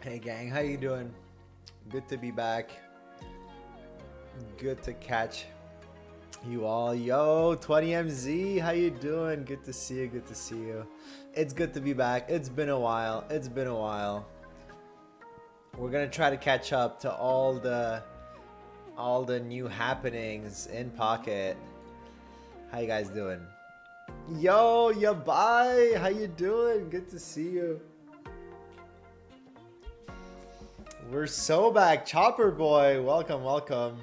Hey gang, how you doing? Good to be back. Good to catch you all. Yo, 20MZ, how you doing? Good to see you. Good to see you. It's good to be back. It's been a while. It's been a while. We're gonna try to catch up to all the new happenings in Pocket. How you guys doing? Yo, ya bye. How you doing? Good to see you. We're so back. Chopper boy, welcome, welcome.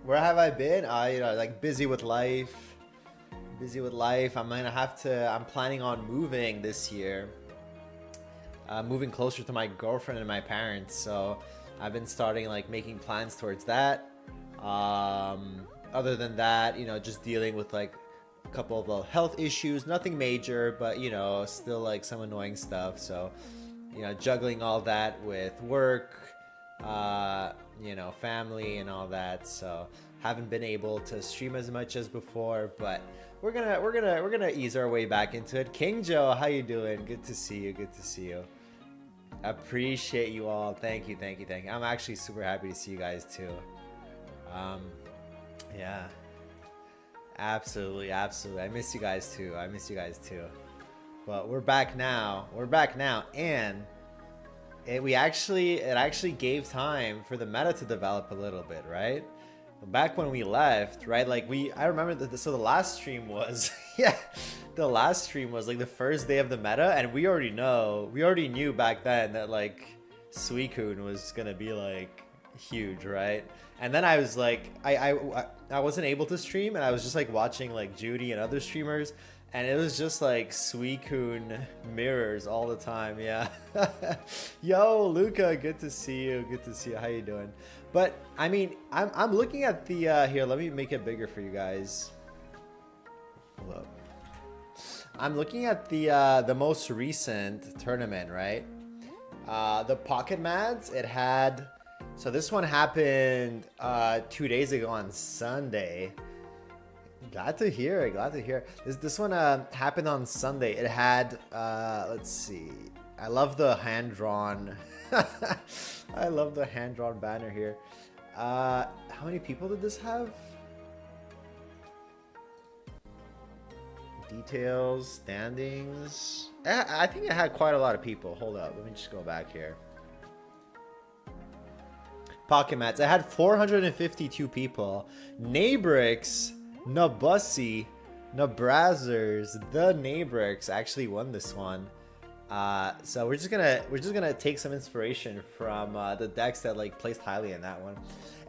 Where have I been? Like busy with life. Busy with life. I'm planning on moving this year. Moving closer to my girlfriend and my parents. So I've been starting like making plans towards that. Other than that, just dealing with like a couple of health issues. Nothing major, but still like some annoying stuff. So juggling all that with work, family and all that. So haven't been able to stream as much as before, but we're gonna ease our way back into it. King Joe, how you doing? Good to see you. Good to see you. Appreciate you all. Thank you. I'm actually super happy to see you guys too. Yeah. Absolutely. I miss you guys too. But we're back now, and it actually gave time for the meta to develop a little bit, right? Back when we left, right? Like I remember that. So the last stream was, the last stream was like the first day of the meta, and we already knew back then that like Suicune was gonna be like huge, right? And then I was like, I wasn't able to stream, and I was just like watching like Judy and other streamers. And it was just like Suicune mirrors all the time, yeah. Yo, Luca, good to see you. How you doing? But I mean, I'm looking at the here. Let me make it bigger for you guys. Hold up. I'm looking at the most recent tournament, right? The Pocket Mads. It had. So this one happened 2 days ago on Sunday. Glad to hear it. This one happened on Sunday. It had let's see. I love the hand-drawn I love the hand-drawn banner here. How many people did this have? Details, standings. I think it had quite a lot of people. Hold up, let me just go back here. Pocket Mats. It had 452 people. Nabrix, Nabussy, Nabrazzers, the Nabrix actually won this one. So we're just gonna take some inspiration from the decks that like placed highly in that one.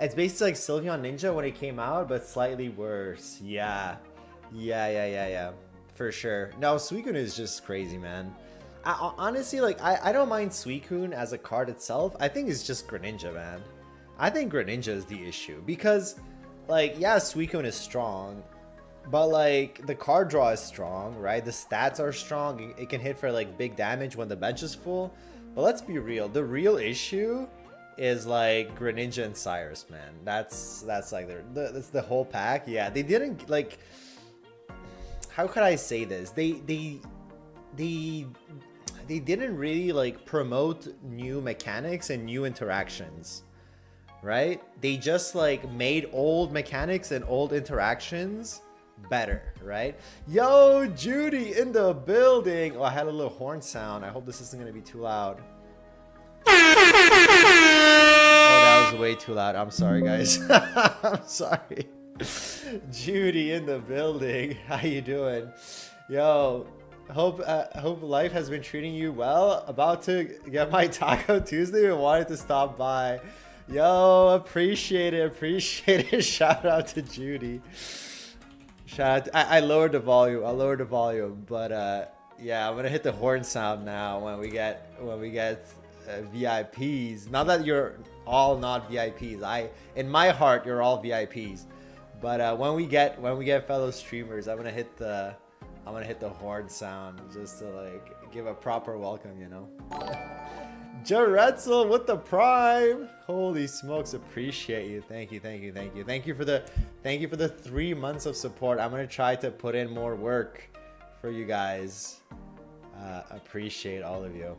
It's basically like Sylveon Ninja when it came out, but slightly worse. Yeah. For sure. No, Suicune is just crazy, man. Honestly, like I don't mind Suicune as a card itself. I think it's just Greninja, man. I think Greninja is the issue because, like, yeah, Suicune is strong, but like the card draw is strong, right? The stats are strong. It can hit for like big damage when the bench is full. But let's be real. The real issue is like Greninja and Cyrus, man. That's like that's the whole pack. Yeah, they didn't like. How could I say this? They didn't really like promote new mechanics and new interactions. Right? They just like made old mechanics and old interactions better, right? Yo, Judy in the building. Oh, I had a little horn sound. I hope this isn't gonna be too loud. Oh, that was way too loud. I'm sorry, guys. I'm sorry. Judy in the building. How you doing? Yo, hope life has been treating you well. About to get my Taco Tuesday and wanted to stop by. Yo, appreciate it. Shout out to Judy. Shout out I lowered the volume, but yeah, I'm gonna hit the horn sound now when we get VIPs. Not that you're all not VIPs. In my heart you're all VIPs, but when we get fellow streamers, I'm gonna hit the horn sound just to like give a proper welcome, Jaretzel with the prime. Holy smokes, appreciate you. Thank you. Thank you for the 3 months of support. I'm gonna try to put in more work for you guys. Appreciate all of you.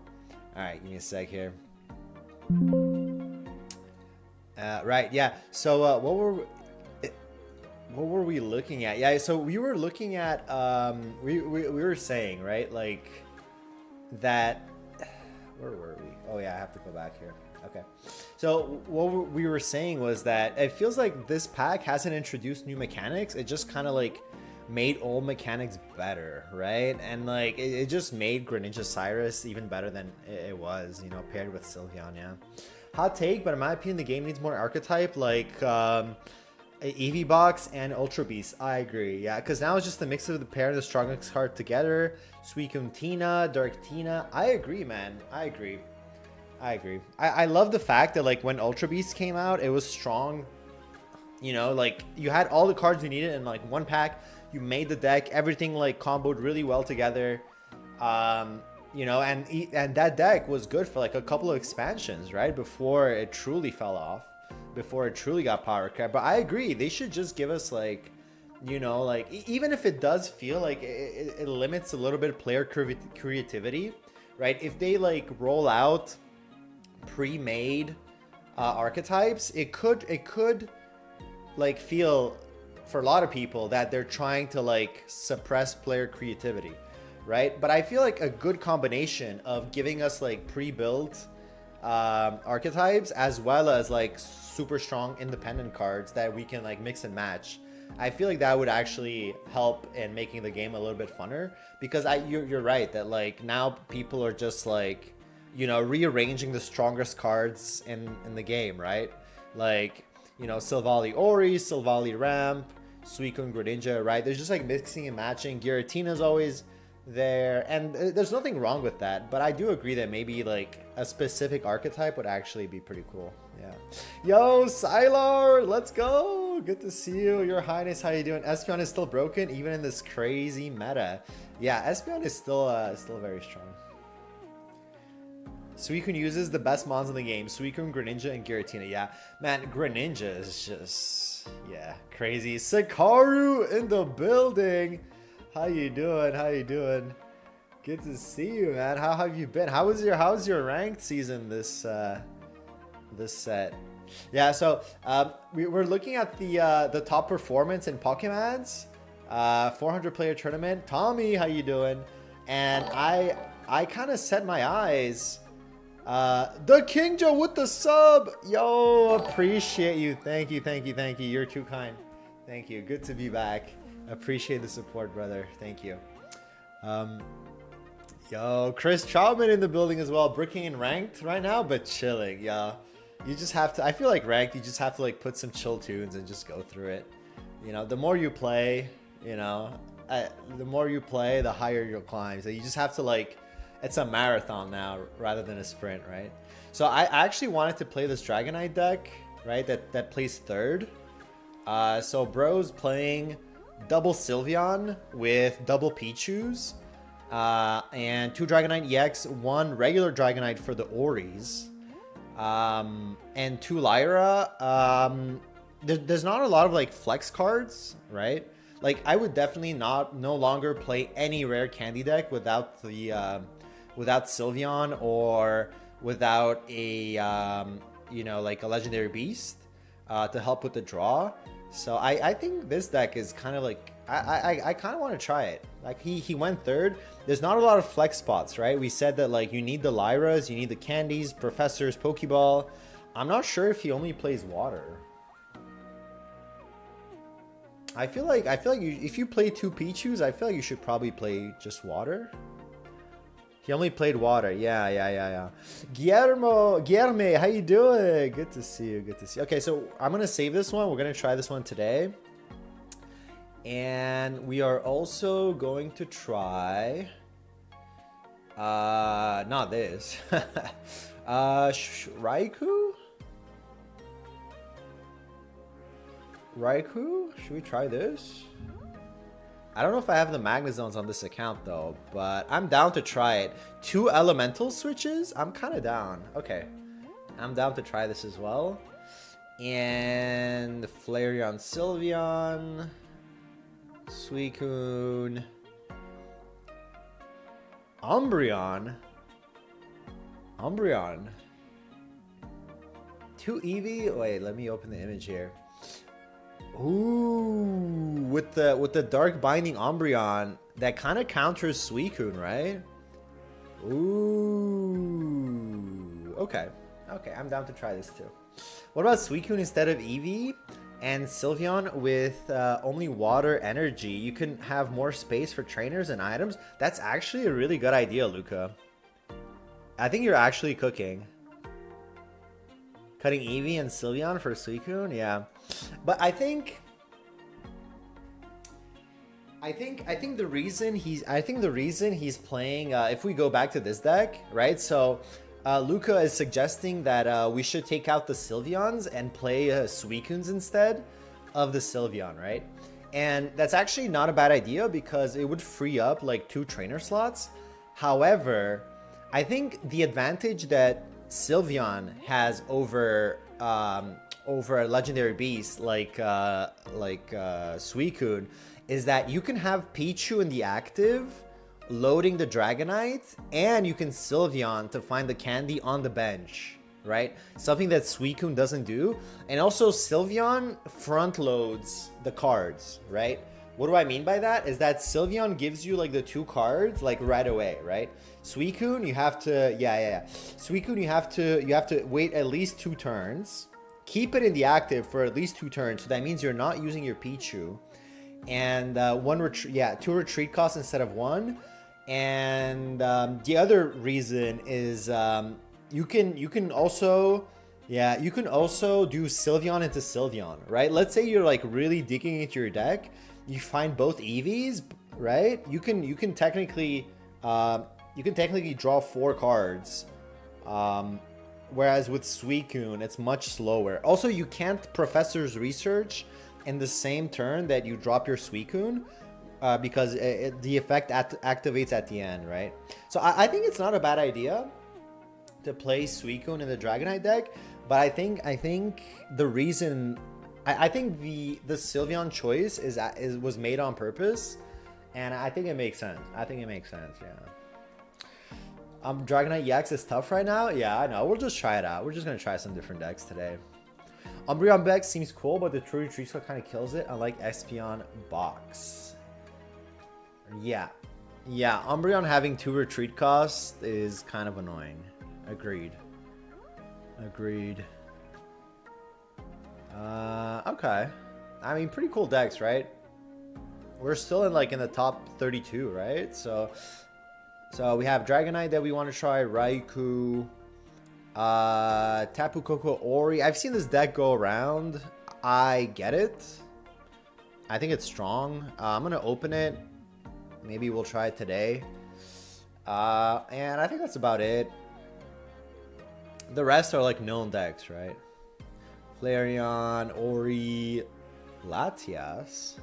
All right, give me a sec here. Right, yeah. So what were we looking at? Yeah, so we were looking at we were saying, right, like that. Where were we? Oh yeah, I have to go back here. Okay. So what we were saying was that it feels like this pack hasn't introduced new mechanics. It just kind of like made old mechanics better, right? And like it just made Greninja Cyrus even better than it was, you know, paired with Sylveon, yeah. Hot take, but in my opinion, the game needs more archetype like Eevee Box and Ultra Beast. I agree, yeah, because now it's just a mix of the pair of the strongest card together. Suicune Tina, Dark Tina. I agree, man. I agree. I love the fact that like when Ultra Beast came out, it was strong. You know, like you had all the cards you needed in like one pack. You made the deck, everything like comboed really well together. You know, and that deck was good for like a couple of expansions, right? Before it truly fell off, before it truly got power cut. But I agree, they should just give us like, you know, like even if it does feel like it limits a little bit of player creativity, right? If they like roll out pre-made archetypes, it could like feel for a lot of people that they're trying to like suppress player creativity, right? But I feel like a good combination of giving us like pre-built archetypes as well as like super strong independent cards that we can like mix and match, I feel like that would actually help in making the game a little bit funner. Because you're right that like now people are just like, you know, rearranging the strongest cards in the game, right? Like, you know, Silvally Ori, Silvally Ramp, Suicune Greninja, right? There's just like mixing and matching. Giratina's always there, and there's nothing wrong with that. But I do agree that maybe like a specific archetype would actually be pretty cool. Yeah. Yo, Sylar, let's go. Good to see you. Your Highness, how you doing? Espeon is still broken even in this crazy meta. Yeah, Espeon is still very strong. Suicune uses the best mons in the game. Suicune, Greninja, and Giratina. Yeah, man, Greninja is just, yeah, crazy. Sakaru in the building. How you doing? How you doing? Good to see you, man. How have you been? How's your ranked season this set? Yeah, so we're looking at the top performance in Pokémons, 400 player tournament. Tommy, how you doing? And I kind of set my eyes. The Kingja with the sub. Yo, appreciate you. Thank you. You're too kind. Thank you. Good to be back. Appreciate the support, brother. Thank you. Yo, Chris Troutman in the building as well. Bricking in ranked right now, but chilling. Yeah, you just have to. I feel like ranked, you just have to like put some chill tunes and just go through it. You know, the more you play, you know, the more you play, the higher you'll climb. So you just have to like. It's a marathon now rather than a sprint, right? So I actually wanted to play this Dragonite deck, right? That plays third. So bro's playing double Sylveon with double Pichus, and 2 Dragonite EX, 1 regular Dragonite for the Oris, and 2 Lyra. There's not a lot of like flex cards, right? Like I would definitely no longer play any rare candy deck without the without Sylveon or without a you know, like a legendary beast to help with the draw. So I think this deck is kind of like I kind of want to try it. Like he went third. There's not a lot of flex spots, right? We said that like you need the Lyras, you need the candies, professors, Pokeball. I'm not sure if he only plays water. I feel like if you play 2 Pichus, I feel like you should probably play just water. He only played water. Yeah. Guillermo, how you doing? Good to see you. Okay, so I'm gonna save this one. We're gonna try this one today, and we are also going to try. Not this. Raikou. Should we try this? I don't know if I have the Magnezones on this account though, but I'm down to try it. 2 elemental switches? I'm kind of down. Okay. I'm down to try this as well. And Flareon, Sylveon, Suicune, Umbreon. 2 Eevee? Wait, let me open the image here. Ooh, with the Dark Binding Umbreon, that kind of counters Suicune, right? Ooh, okay. Okay, I'm down to try this too. What about Suicune instead of Eevee? And Sylveon with only water energy. You can have more space for trainers and items. That's actually a really good idea, Luca. I think you're actually cooking. Cutting Eevee and Sylveon for Suicune? Yeah. But I think the reason he's playing, if we go back to this deck, right? So Luca is suggesting that we should take out the Sylveons and play Suicunes instead of the Sylveon, right? And that's actually not a bad idea because it would free up like 2 trainer slots. However, I think the advantage that Sylveon has over a legendary beast like Suicune is that you can have Pichu in the active loading the Dragonite, and you can Sylveon to find the candy on the bench, right? Something that Suicune doesn't do. And also Sylveon front loads the cards, right? What do I mean by that? Is that Sylveon gives you like the 2 cards like right away, right? Suicune, you have to, Suicune, you have to wait at least 2 turns. Keep it in the active for at least 2 turns. So that means you're not using your Pichu. And 2 retreat costs instead of 1. And the other reason is you can also do Sylveon into Sylveon, right? Let's say you're like really digging into your deck, you find both Eevees, right? You can technically draw 4 cards, whereas with Suicune it's much slower. Also, you can't Professor's Research in the same turn that you drop your Suicune, because the effect activates at the end, right? So I think it's not a bad idea to play Suicune in the Dragonite deck, but I think the reason I think the Sylveon choice was made on purpose, and I think it makes sense. Yeah. Dragonite EX is tough right now. Yeah, I know. We'll just try it out. We're just gonna try some different decks today. Umbreon deck seems cool, but the True Retreat Skill kind of kills it, unlike Espeon Box. Yeah. Yeah, Umbreon having 2 retreat costs is kind of annoying. Agreed. Okay. I mean, pretty cool decks, right? We're still in the top 32, right? So we have Dragonite that we want to try, Raikou, Tapu Koko, Ori. I've seen this deck go around. I get it. I think it's strong. I'm gonna open it. Maybe we'll try it today. And I think that's about it. The rest are like known decks, right? Flareon, Ori, Latias.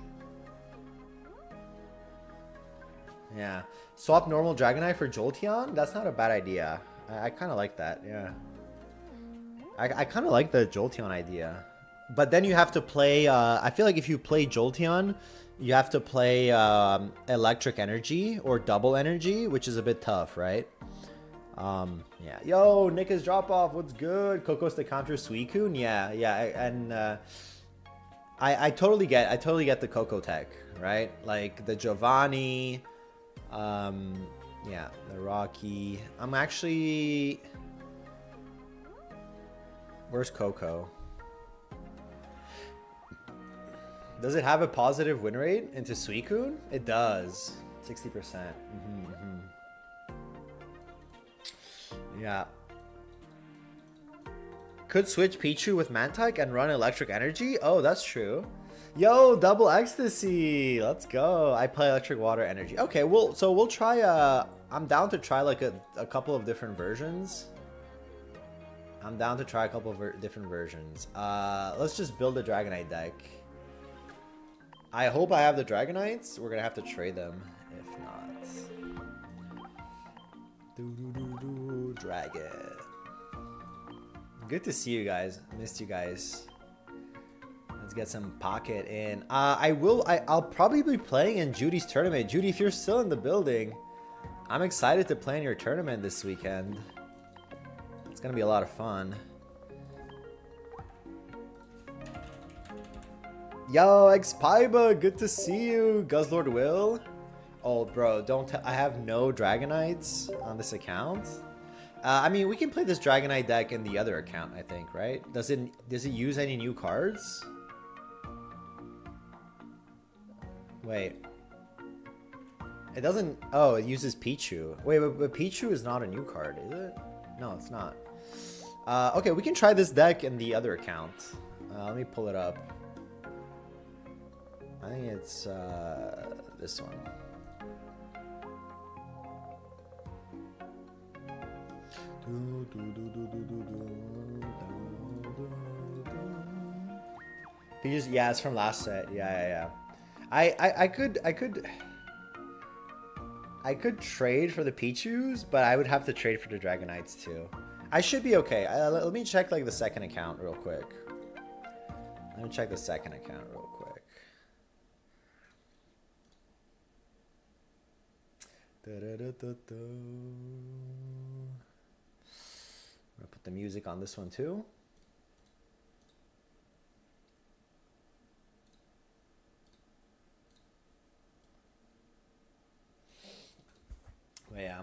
Yeah. Swap normal Dragonite for Jolteon? That's not a bad idea. I kind of like that, yeah. I kind of like the Jolteon idea. But then you have to play... I feel like if you play Jolteon, you have to play Electric Energy or Double Energy, which is a bit tough, right? Yeah. Yo, Nika's drop off. What's good? Coco's the counter Suicune. Yeah. And I totally get the Coco tech, right? Like the Giovanni, yeah, the Rocky. I'm actually... Where's Coco? Does it have a positive win rate into Suicune? It does. 60%. Yeah. Could switch Pichu with Mantyke and run Electric Energy? Oh, that's true. Yo, Double Ecstasy. Let's go. I play Electric Water Energy. Okay, so we'll try... I'm down to try like a couple of different versions. Different versions. Let's just build a Dragonite deck. I hope I have the Dragonites. We're gonna have to trade them if not. Dragon. Good to see you guys. Missed you guys. Let's get some pocket in. I'll probably be playing in Judy's tournament. Judy, if you're still in the building, I'm excited to play in your tournament this weekend. It's gonna be a lot of fun. Yo, Xpiba, good to see you. Guzzlord Will. Oh, bro, don't I have no Dragonites on this account. I mean, we can play this Dragonite deck in the other account, I think, right? Does it use any new cards? Wait. It doesn't... Oh, it uses Pichu. Wait, but Pichu is not a new card, is it? No, it's not. Okay, we can try this deck in the other account. Let me pull it up. I think it's this one. Pichu's, yeah, it's from last set. Yeah. I could trade for the Pichus, but I would have to trade for the Dragonites too. I should be okay. Let me check like the second account real quick. Let me check the second account real quick. I'm gonna put the music on this one too. But yeah.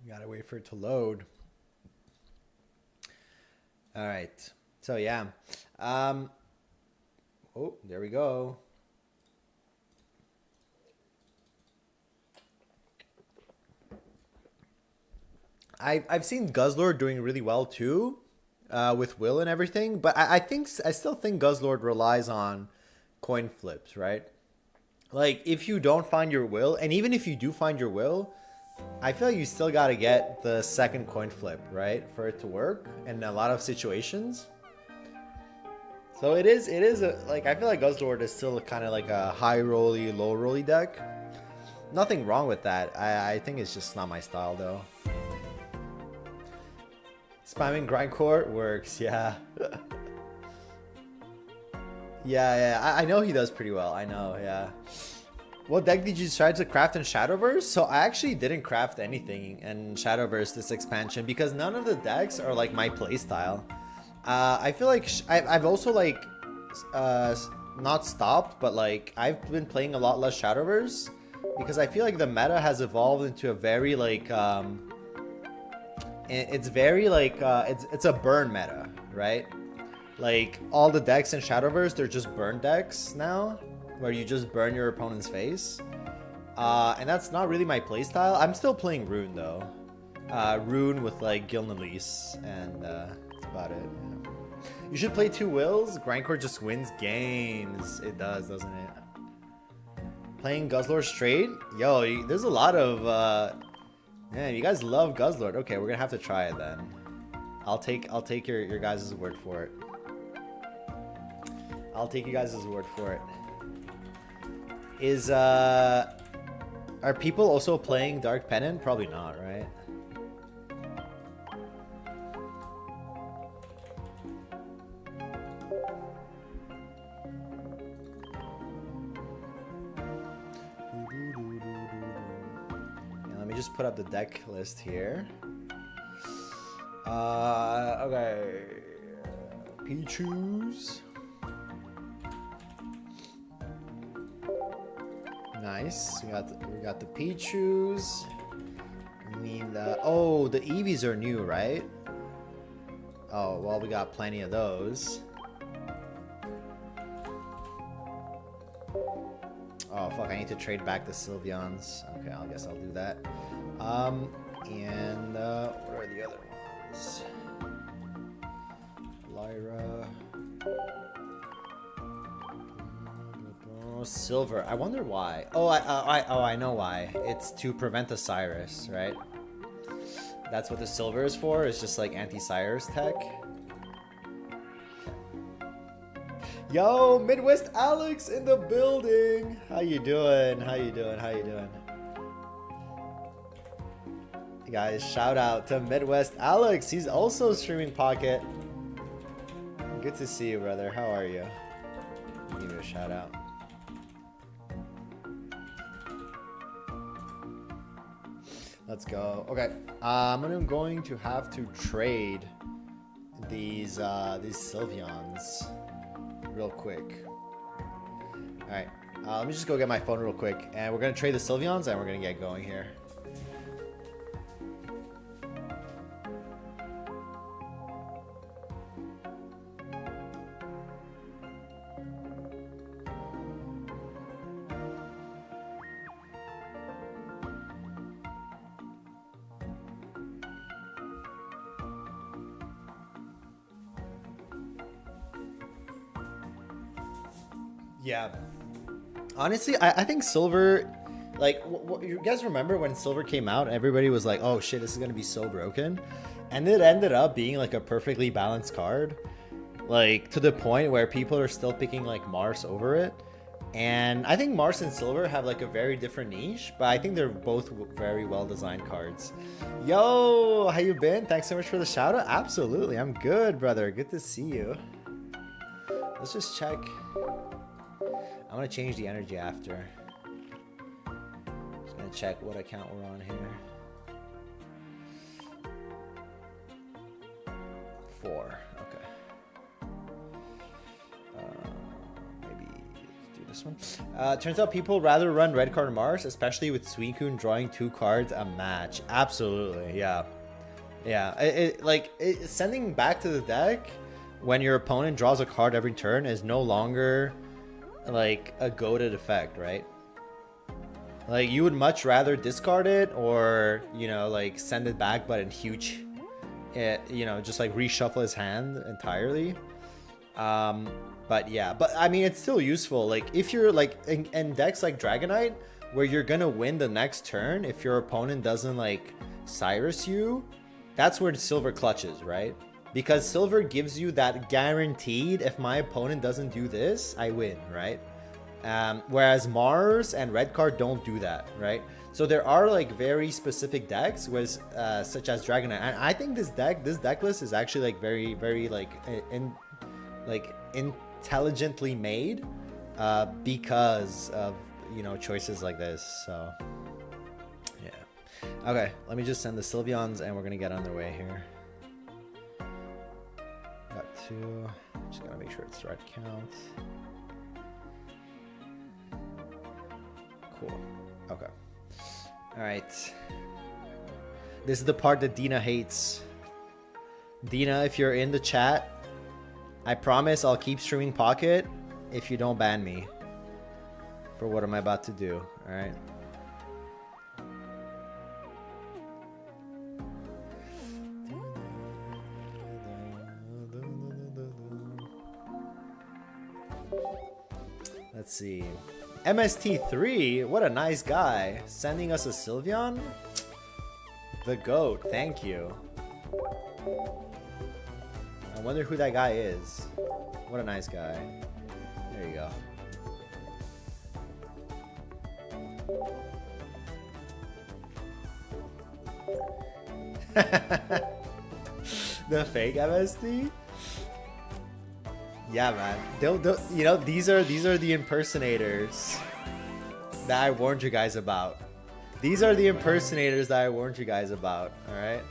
Gotta wait for it to load. All right. So yeah. Oh, there we go. I've seen Guzzlord doing really well too, with Will and everything. But I still think Guzzlord relies on coin flips, right? Like if you don't find your Will, and even if you do find your Will, I feel like you still gotta get the second coin flip, right, for it to work in a lot of situations. So it is like I feel like Guzzlord is still kind of like a high rolly, low rolly deck. Nothing wrong with that. I think it's just not my style though. Spamming Grindcore works, yeah. yeah. I know he does pretty well. I know, yeah. What deck did you try to craft in Shadowverse? So I actually didn't craft anything in Shadowverse this expansion because none of the decks are like my playstyle. I feel like I've also like not stopped, but like I've been playing a lot less Shadowverse because I feel like the meta has evolved into a very like it's very like it's a burn meta, right? Like all the decks in Shadowverse, they're just burn decks now, where you just burn your opponent's face, and that's not really my playstyle. I'm still playing Rune though, Rune with like Gilnelis, and that's about it. Yeah. You should play 2 Wills. Grindcore just wins games. It does, doesn't it? Playing Guzzlord straight? Yo, there's a lot of man, you guys love Guzzlord. Okay, we're gonna have to try it then. I'll take your guys' word for it. I'll take you guys' word for it. Is are people also playing Dark Pennant? Probably not, right? Yeah, let me just put up the deck list here. Okay. Pichus. Nice. We got the Pichus. I mean the Eevees are new, right? Oh well, we got plenty of those. Oh fuck! I need to trade back the Sylveons. Okay, I guess I'll do that. And what are the other ones? Lyra. Silver. I wonder why. Oh, I know why. It's to prevent Osiris, right? That's what the silver is for. It's just like anti-Cyrus tech. Yo, Midwest Alex in the building. How you doing? How you doing? How you doing? Guys, shout out to Midwest Alex. He's also streaming Pocket. Good to see you, brother. How are you? Give you a shout out. Let's go. Okay, I'm going to have to trade these Sylveons real quick. All right, let me just go get my phone real quick, and we're gonna trade the Sylveons, and we're gonna get going here. Yeah. Honestly, I think Silver, like, you guys remember when Silver came out, everybody was like, oh shit, this is going to be so broken. And it ended up being like a perfectly balanced card. Like, to the point where people are still picking like Mars over it. And I think Mars and Silver have like a very different niche, but I think they're both very well designed cards. Yo, how you been? Thanks so much for the shout out. Absolutely, I'm good, brother. Good to see you. Let's just check. I'm gonna change the energy after. Just gonna check what account we're on here. 4. Okay. Maybe let's do this one. Turns out people rather run red card Mars, especially with Suicune drawing 2 cards a match. Absolutely, yeah, yeah. Sending back to the deck when your opponent draws a card every turn is no longer like a goated effect, right? Like, you would much rather discard it, or, you know, like send it back but in huge, you know, just like reshuffle his hand entirely. But yeah, but I mean, it's still useful. Like, if you're like in decks like Dragonite, where you're gonna win the next turn if your opponent doesn't like Cyrus you, that's where the Silver clutches, right? Because Silver gives you that guaranteed, if my opponent doesn't do this, I win, right? Whereas Mars and Red Card don't do that, right? So there are like very specific decks, with, such as Dragonite. And I think this deck list is actually like very, very like intelligently made, because of, you know, choices like this. So yeah. Okay, let me just send the Sylveons and we're gonna get on their way here. Got 2. Just gotta make sure it's the right count. Cool. Okay. All right. This is the part that Dina hates. Dina, if you're in the chat, I promise I'll keep streaming Pocket if you don't ban me for what I'm about to do. All right. Let's see. MST3, what a nice guy. Sending us a Sylveon? The GOAT, thank you. I wonder who that guy is. What a nice guy. There you go. The fake MST? Yeah, man. Don't, you know, these are the impersonators that I warned you guys about. These are the impersonators that I warned you guys about. All right.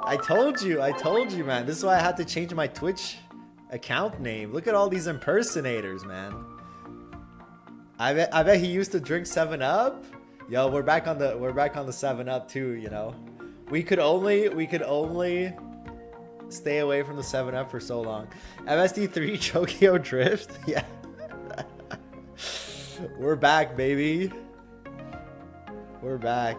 I told you, man. This is why I had to change my Twitch account name. Look at all these impersonators, man. I bet he used to drink 7-Up. Yo, we're back on the 7-Up too, you know. We could only stay away from the 7-Up for so long. MSD3 Chokio Drift. Yeah. We're back, baby. We're back.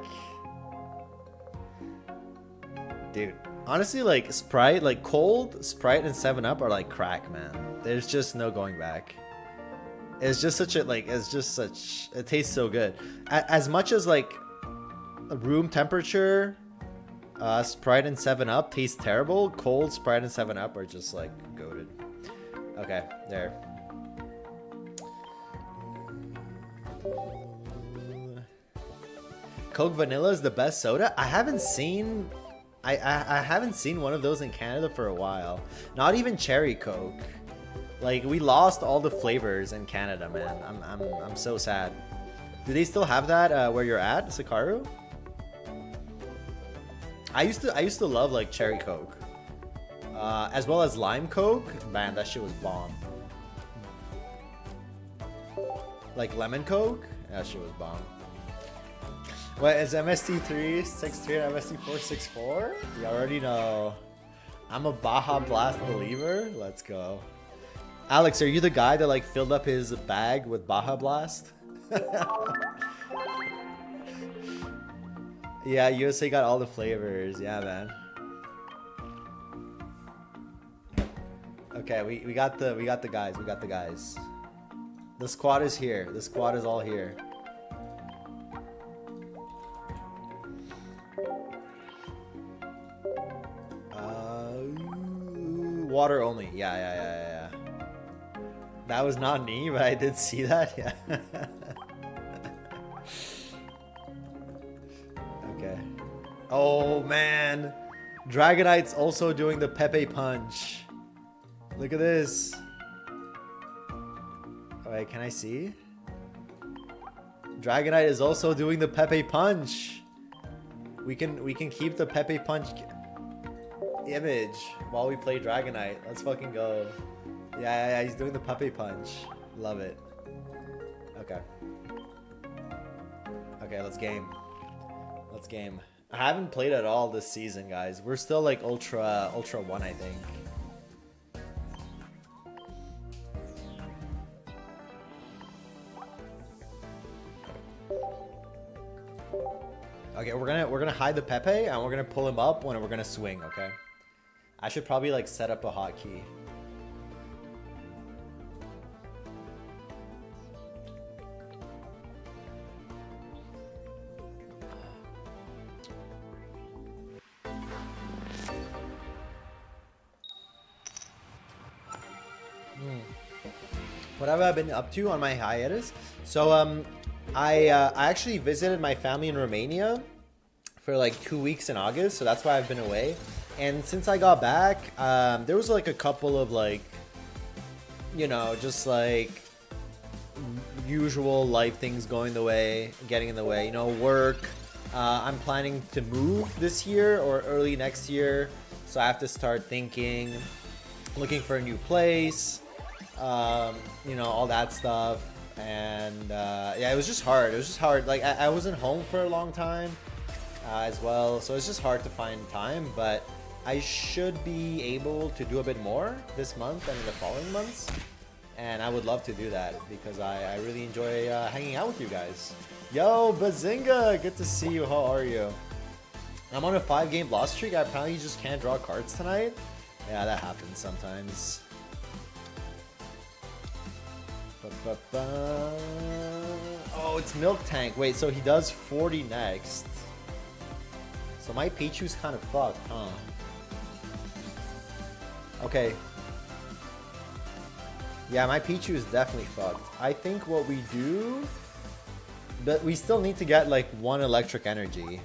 Dude, honestly, like Sprite, like cold Sprite and 7-Up are like crack, man. There's just no going back. It's just such a, like, it tastes so good. As much as like room temperature, Sprite and 7-Up taste terrible, cold Sprite and 7-Up are just like goated. Okay, there. Coke Vanilla is the best soda? I haven't seen one of those in Canada for a while. Not even Cherry Coke. Like, we lost all the flavors in Canada, man. I'm so sad. Do they still have that where you're at, Sakaru? I used to love like cherry Coke, as well as lime Coke. Man, that shit was bomb. Like lemon Coke, that shit was bomb. What is MST363 and MST464? You already know. I'm a Baja Blast believer. Let's go. Alex, are you the guy that like filled up his bag with Baja Blast? Yeah, USA got all the flavors. Yeah, man. Okay, we got the guys. We got the guys. The squad is here. The squad is all here. Water only. Yeah. That was not me, but I did see that. Yeah. Okay. Oh man, Dragonite's also doing the Pepe Punch. Look at this. Alright, can I see? Dragonite is also doing the Pepe Punch. We can keep the Pepe Punch image while we play Dragonite. Let's fucking go. Yeah, he's doing the Pepe Punch. Love it. Okay. Okay, let's game. Let's game. I haven't played at all this season, guys. We're still like Ultra 1, I think. Okay, we're gonna hide the Pepe and we're gonna pull him up when we're gonna swing, okay? I should probably like set up a hotkey. What have I been up to on my hiatus? So I actually visited my family in Romania for like 2 weeks in August, so that's why I've been away. And since I got back, there was like a couple of like, you know, just like usual life things getting in the way, you know, work. I'm planning to move this year or early next year, so I have to start thinking, looking for a new place, you know, all that stuff. And yeah, it was just hard. Like I wasn't home for a long time as well, so it's just hard to find time, but I should be able to do a bit more this month and in the following months, and I would love to do that because I really enjoy hanging out with you guys. Yo, Bazinga, good to see you. How are you? I'm on a 5-game loss streak. I probably just can't draw cards tonight. Yeah, that happens sometimes. Oh, it's Milk Tank. Wait, so he does 40 next. So my Pichu's kind of fucked, huh? Okay. Yeah, my Pichu is definitely fucked. I think what we do... But we still need to get like 1 electric energy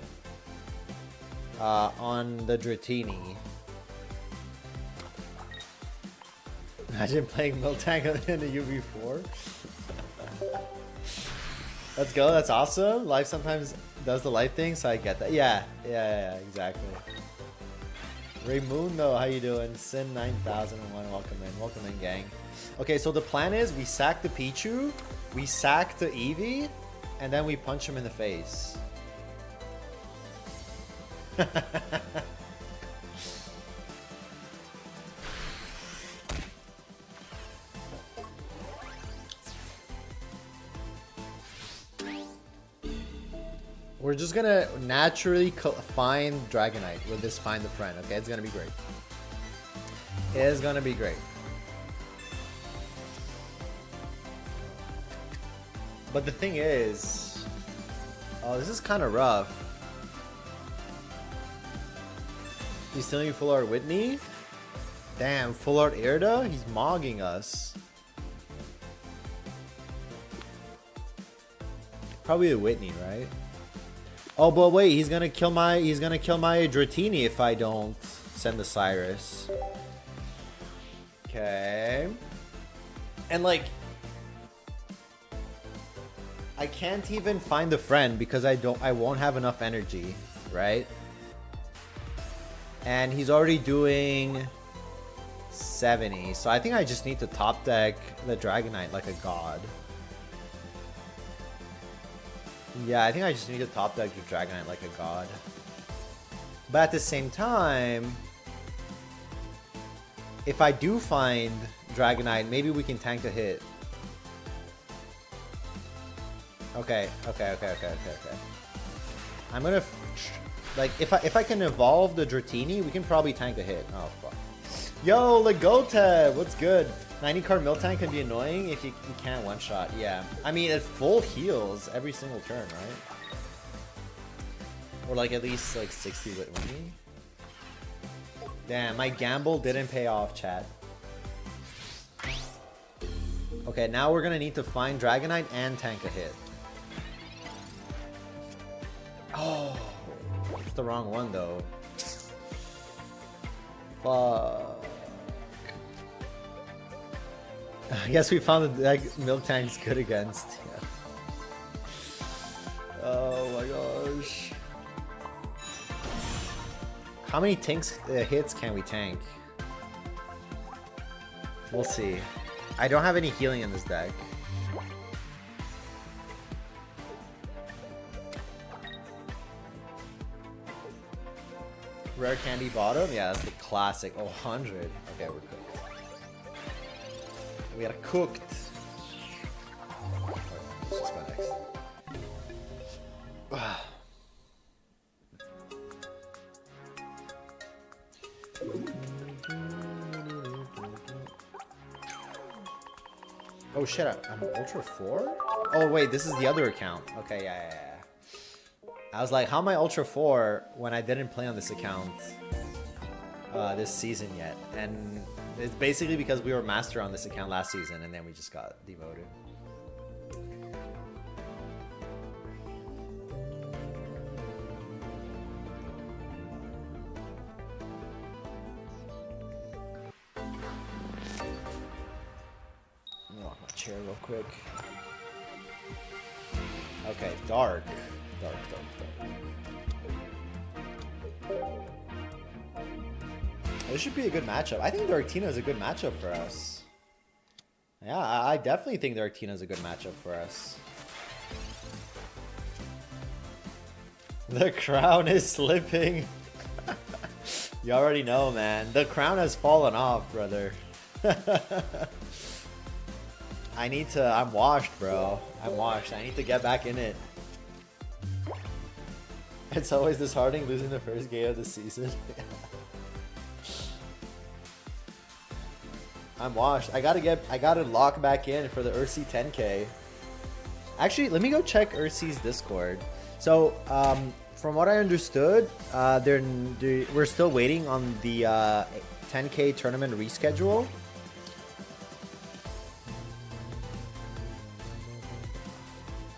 on the Dratini. Imagine playing Miltank in a UV4. Let's go, that's awesome. Life sometimes does the life thing, so I get that. Yeah, exactly. Raymundo, how you doing? Sin 9001, welcome in, gang. Okay, so the plan is we sack the Pichu, we sack the Eevee, and then we punch him in the face. We're just gonna naturally find Dragonite with this Find a Friend, okay? It's gonna be great. It is gonna be great. But the thing is... Oh, this is kind of rough. He's stealing full art Whitney? Damn, full art Erda? He's mogging us. Probably a Whitney, right? Oh, but wait, he's gonna kill my Dratini if I don't send the Cyrus. Okay. And like, I can't even find a friend because I won't have enough energy, right? And he's already doing 70, so I think I just need to top deck the Dragonite like a god. Yeah, I think I just need to top deck the Dragonite like a god. But at the same time, if I do find Dragonite, maybe we can tank a hit. Okay. I'm gonna like if I can evolve the Dratini, we can probably tank a hit. Oh fuck. Yo, Legote, what's good? 90 card Miltank can be annoying if you can't one shot. Yeah, I mean it full heals every single turn, right? Or like at least like 60 with me. Damn, my gamble didn't pay off, chat. Okay, now we're gonna need to find Dragonite and tank a hit. Oh, it's the wrong one though. Fuck. I guess we found that Miltank's good against. Yeah. Oh my gosh. How many hits can we tank? We'll see. I don't have any healing in this deck. Rare candy bottom? Yeah, that's the classic. Oh, 100. Okay, we're cooked. We got cooked. Let's just go next. Oh shit, I'm Ultra 4? Oh wait, this is the other account. Okay, yeah. I was like, how am I Ultra 4 when I didn't play on this account this season yet? And it's basically because we were Master on this account last season and then we just got demoted. Lock my chair real quick. Okay, dark. This should be a good matchup. I think the Arctina is a good matchup for us. Yeah, I definitely think the Arctina is a good matchup for us. The crown is slipping. You already know, man. The crown has fallen off, brother. I'm washed, bro. I'm washed. I need to get back in it. It's always disheartening losing the first game of the season. I'm washed. I gotta lock back in for the Ursi 10K. Actually, let me go check Ursi's Discord. So, from what I understood, we're still waiting on the 10K tournament reschedule.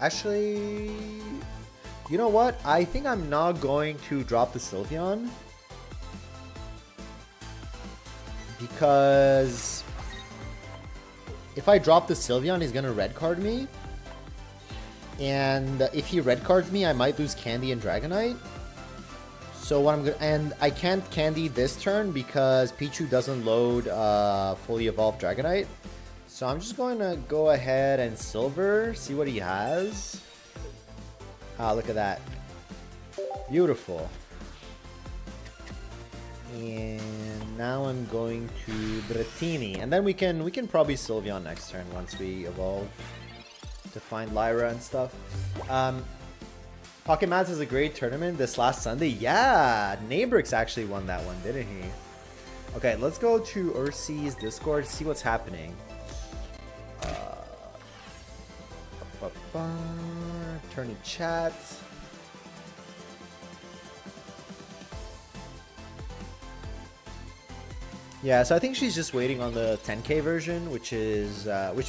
Actually, you know what? I think I'm not going to drop the Sylveon. Because if I drop the Sylveon, he's gonna red card me. And if he red cards me, I might lose Candy and Dragonite. So what I'm gonna, and I can't Candy this turn because Pichu doesn't load fully evolved Dragonite. So I'm just going to go ahead and Silver, see what he has. Ah, look at that. Beautiful. And now I'm going to Dratini. And then we can probably Sylveon next turn once we evolve to find Lyra and stuff. Pokémon is a great tournament this last Sunday. Yeah, Neighbrix actually won that one, didn't he? Okay, let's go to Ursi's Discord, see what's happening. Turn to chat. Yeah, so I think she's just waiting on the 10K version, which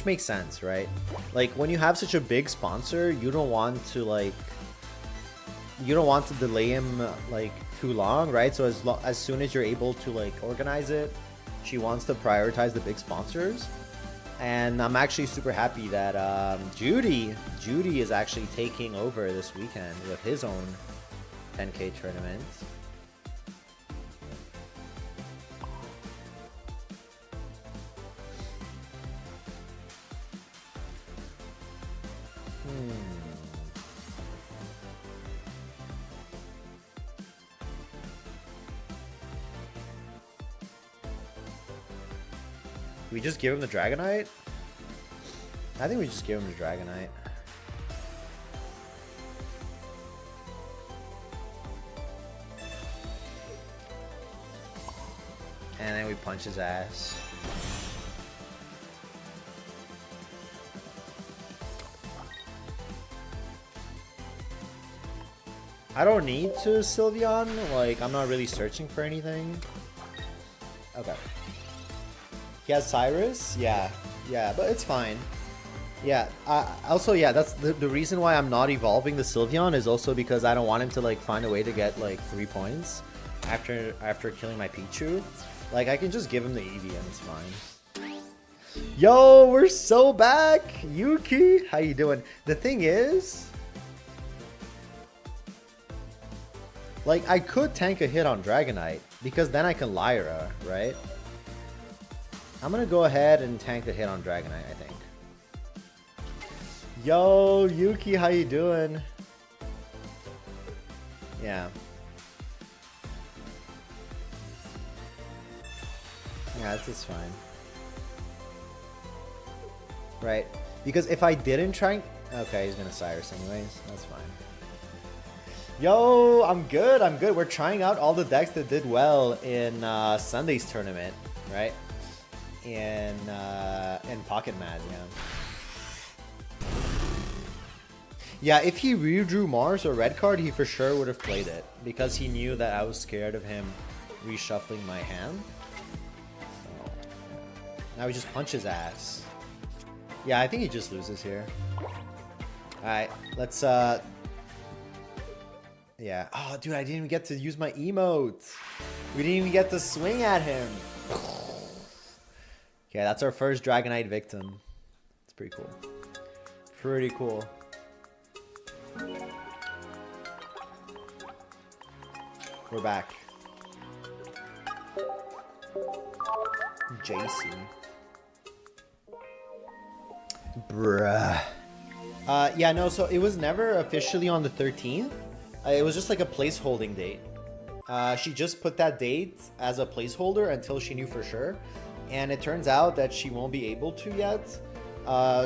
makes sense, right? Like when you have such a big sponsor, you don't want to delay him like too long, right? So as soon as you're able to like organize it, she wants to prioritize the big sponsors. And I'm actually super happy that Judy is actually taking over this weekend with his own 10K tournament. We just give him the Dragonite? I think we just give him the Dragonite. And then we punch his ass. I don't need to Sylveon, like I'm not really searching for anything. Okay. He has Cyrus? Yeah, but it's fine. Yeah, also, yeah, that's the reason why I'm not evolving the Sylveon is also because I don't want him to, like, find a way to get, like, 3 points after killing my Pichu. Like, I can just give him the Eevee and it's fine. Yo, we're so back! Yuki, how you doing? The thing is, like, I could tank a hit on Dragonite because then I can Lyra, right? I'm gonna go ahead and tank the hit on Dragonite, I think. Yo, Yuki, how you doing? Yeah. Yeah, this is fine. Right. Because if I didn't try... Okay, he's gonna Cyrus anyways. That's fine. Yo, I'm good. We're trying out all the decks that did well in Sunday's tournament, right? In Pocket Mad, yeah. Yeah, if he redrew Mars or Red Card, he for sure would have played it. Because he knew that I was scared of him reshuffling my hand. So, now he just punches ass. Yeah, I think he just loses here. Alright, let's yeah. Oh, dude, I didn't even get to use my emote. We didn't even get to swing at him. Okay, that's our first Dragonite victim. It's pretty cool. Pretty cool. We're back. JC. Bruh. Yeah, no, so it was never officially on the 13th. It was just like a placeholding date. She just put that date as a placeholder until she knew for sure. And it turns out that she won't be able to yet.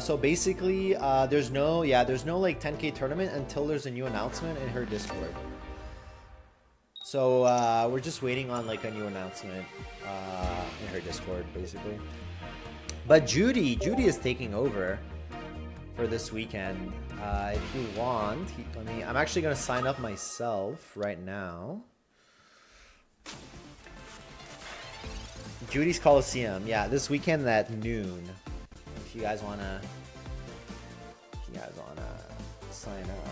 So basically, there's no like 10K tournament until there's a new announcement in her Discord. So we're just waiting on like a new announcement in her Discord, basically. But Judy is taking over for this weekend. If you want, I'm actually gonna sign up myself right now. Judy's Coliseum, yeah, this weekend at noon. If you guys wanna sign up,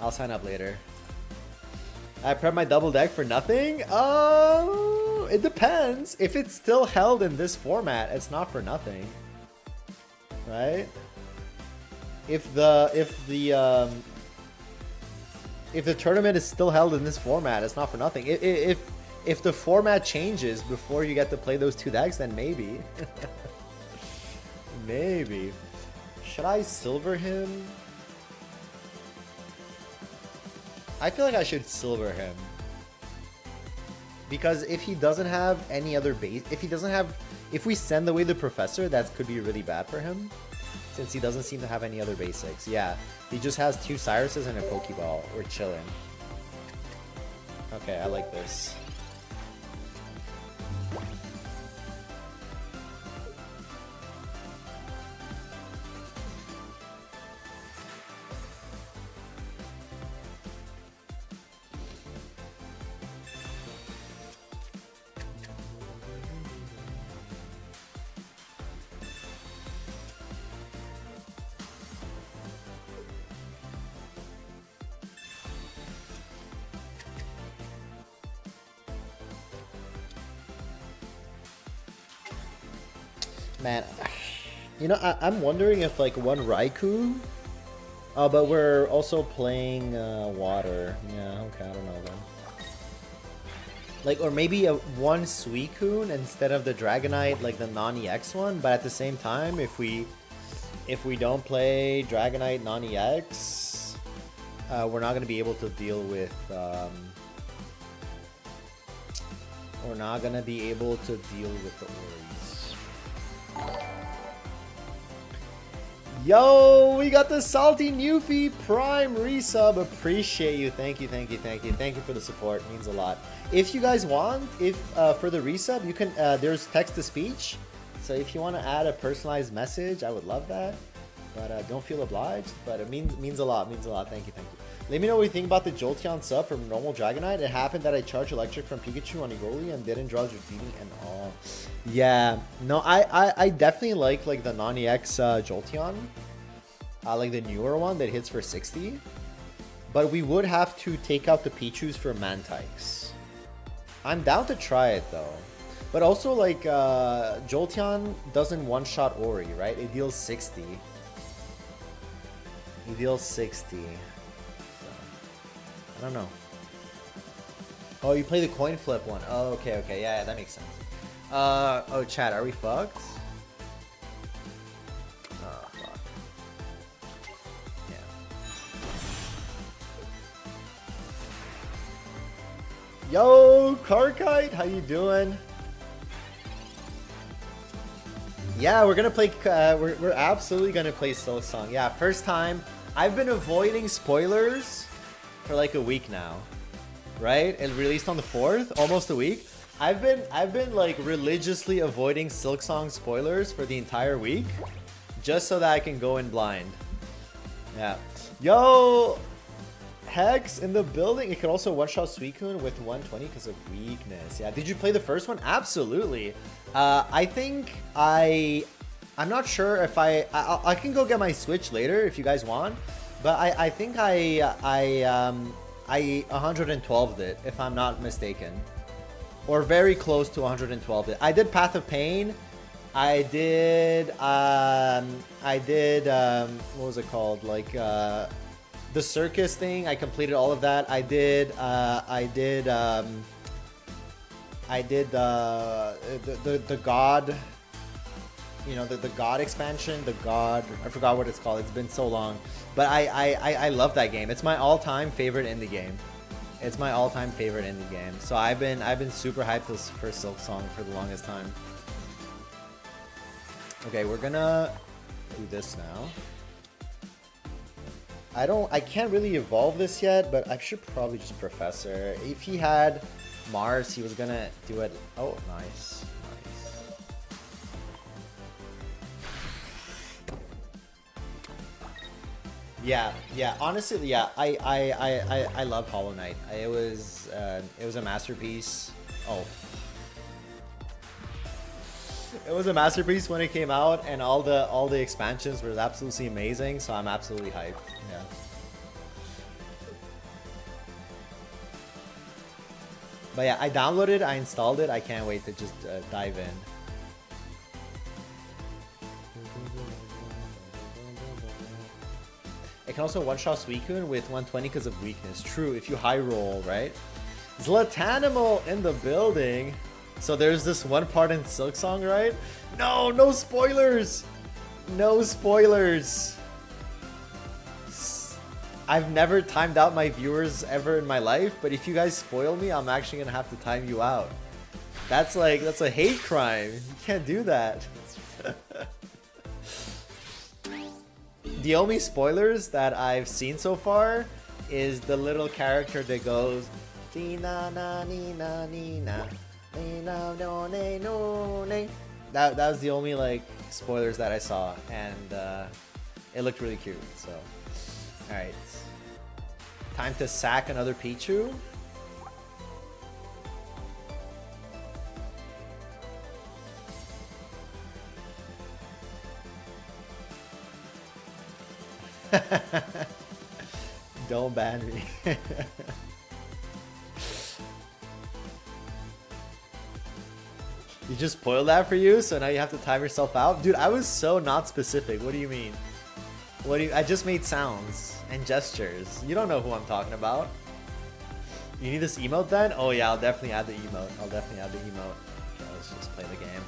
I'll sign up later. I prep my double deck for nothing. It depends. If it's still held in this format, it's not for nothing, right? If the tournament is still held in this format, it's not for nothing. If the format changes before you get to play those 2 decks, then maybe. Maybe. Should I silver him? I feel like I should silver him. Because if he doesn't have any other base, if we send away the professor, that could be really bad for him. Since he doesn't seem to have any other basics. Yeah, he just has 2 Cyruses and a Pokeball. We're chilling. Okay, I like this. Man, you know, I'm wondering if like one Raikou. Oh, but we're also playing water. Yeah, okay, I don't know then. Like, or maybe one Suicune instead of the Dragonite, like the non-EX one. But at the same time, if we don't play Dragonite non-EX, we're not gonna be able to deal with. We're not gonna be able to deal with the Oris. Yo, we got the Salty Newfie Prime resub. Appreciate you. Thank you, thank you, thank you. Thank you for the support. It means a lot. If you guys want, for the resub, you can, there's text to speech. So if you want to add a personalized message, I would love that. But don't feel obliged. But it means a lot. Means a lot. Thank you, thank you. Let me know what you think about the Jolteon sub from normal Dragonite. It happened that I charged electric from Pikachu on Igoli and didn't draw repeating and all. Yeah, no, I definitely like the non-EX Jolteon. Like the newer one that hits for 60. But we would have to take out the Pichus for Mantix. I'm down to try it though. But also like Jolteon doesn't one-shot Ori, right? It deals 60. It deals 60. I don't know. Oh, you play the coin flip one. Oh, okay, okay. Yeah, that makes sense. Oh, chat, are we fucked? Oh, fuck. Yeah. Yo, Karkite, how you doing? Yeah, we're gonna play, we're absolutely gonna play Silksong. Yeah, first time. I've been avoiding spoilers for like a week now, right? It released on the 4th, almost a week. I've been like religiously avoiding Silksong spoilers for the entire week, just so that I can go in blind. Yeah. Yo, Hex in the building. It could also one-shot Suicune with 120 because of weakness. Yeah. Did you play the first one? Absolutely. I think I'm not sure if I can go get my Switch later if you guys want. But I think I 112'd it, if I'm not mistaken. Or very close to 112'd it. I did Path of Pain. I did what was it called? Like the circus thing. I completed all of that. I did the God, you know, the God expansion, the God, I forgot what it's called. It's been so long. But I love that game. It's my all-time favorite indie game. It's my all-time favorite indie game. So I've been super hyped for Silksong for the longest time. Okay, we're gonna do this now. I can't really evolve this yet, but I should probably just Professor. If he had Mars, he was gonna do it. Oh, nice. Yeah, honestly, yeah, I love Hollow Knight. It was a masterpiece. Oh, it was a masterpiece when it came out, and all the expansions were absolutely amazing. So I'm absolutely hyped. Yeah. But yeah, I downloaded, I installed it. I can't wait to just dive in. It can also one-shot Suicune with 120 because of weakness. True, if you high roll, right? Zlatanimal in the building. So there's this one part in Silksong, right? No spoilers! No spoilers! I've never timed out my viewers ever in my life, but if you guys spoil me, I'm actually gonna have to time you out. That's a hate crime. You can't do that. The only spoilers that I've seen so far is the little character that goes that was the only like spoilers that I saw, and it looked really cute. So alright, time to sack another Pichu. Don't ban me. You just spoiled that for you, so now you have to time yourself out? Dude, I was so not specific. What do you mean? I just made sounds and gestures. You don't know who I'm talking about. You need this emote then? Oh yeah, I'll definitely add the emote. Okay, let's just play the game.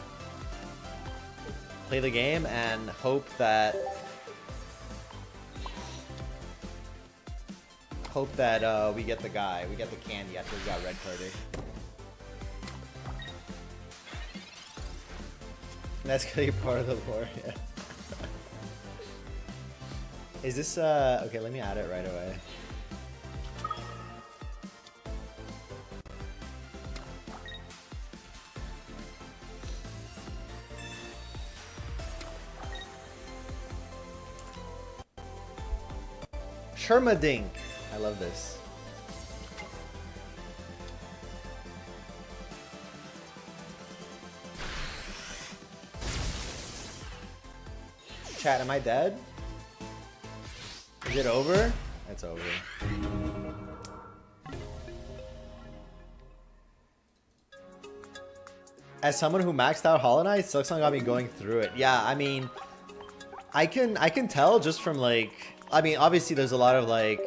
Play the game and hope that we get the guy. We get the candy after we got red carded. That's gonna be part of the lore, yeah. Is this, okay, let me add it right away. Shermadink. I love this. Chat, am I dead? Is it over? It's over. As someone who maxed out Hollow Knight, Silksong got me going through it. Yeah, I mean, I can tell just from like, I mean, obviously there's a lot of like,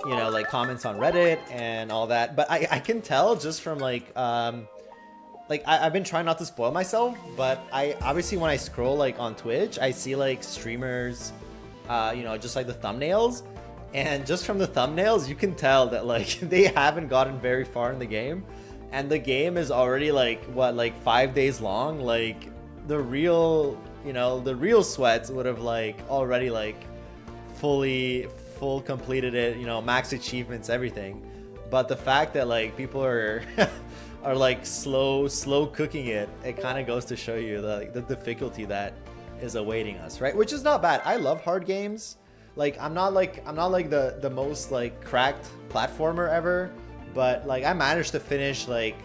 you know, like comments on Reddit and all that, but I can tell just from like I've been trying not to spoil myself, but I obviously when I scroll like on Twitch, I see like streamers, you know, just like the thumbnails, and just from the thumbnails, you can tell that like they haven't gotten very far in the game, and the game is already like what, like 5 days long. Like the real, you know, the real sweats would have like already like full completed it, you know, max achievements, everything. But the fact that like people are are like slow cooking it, it kind of goes to show you the difficulty that is awaiting us, right? Which is not bad. I love hard games. Like I'm not like the most like cracked platformer ever, but like I managed to finish like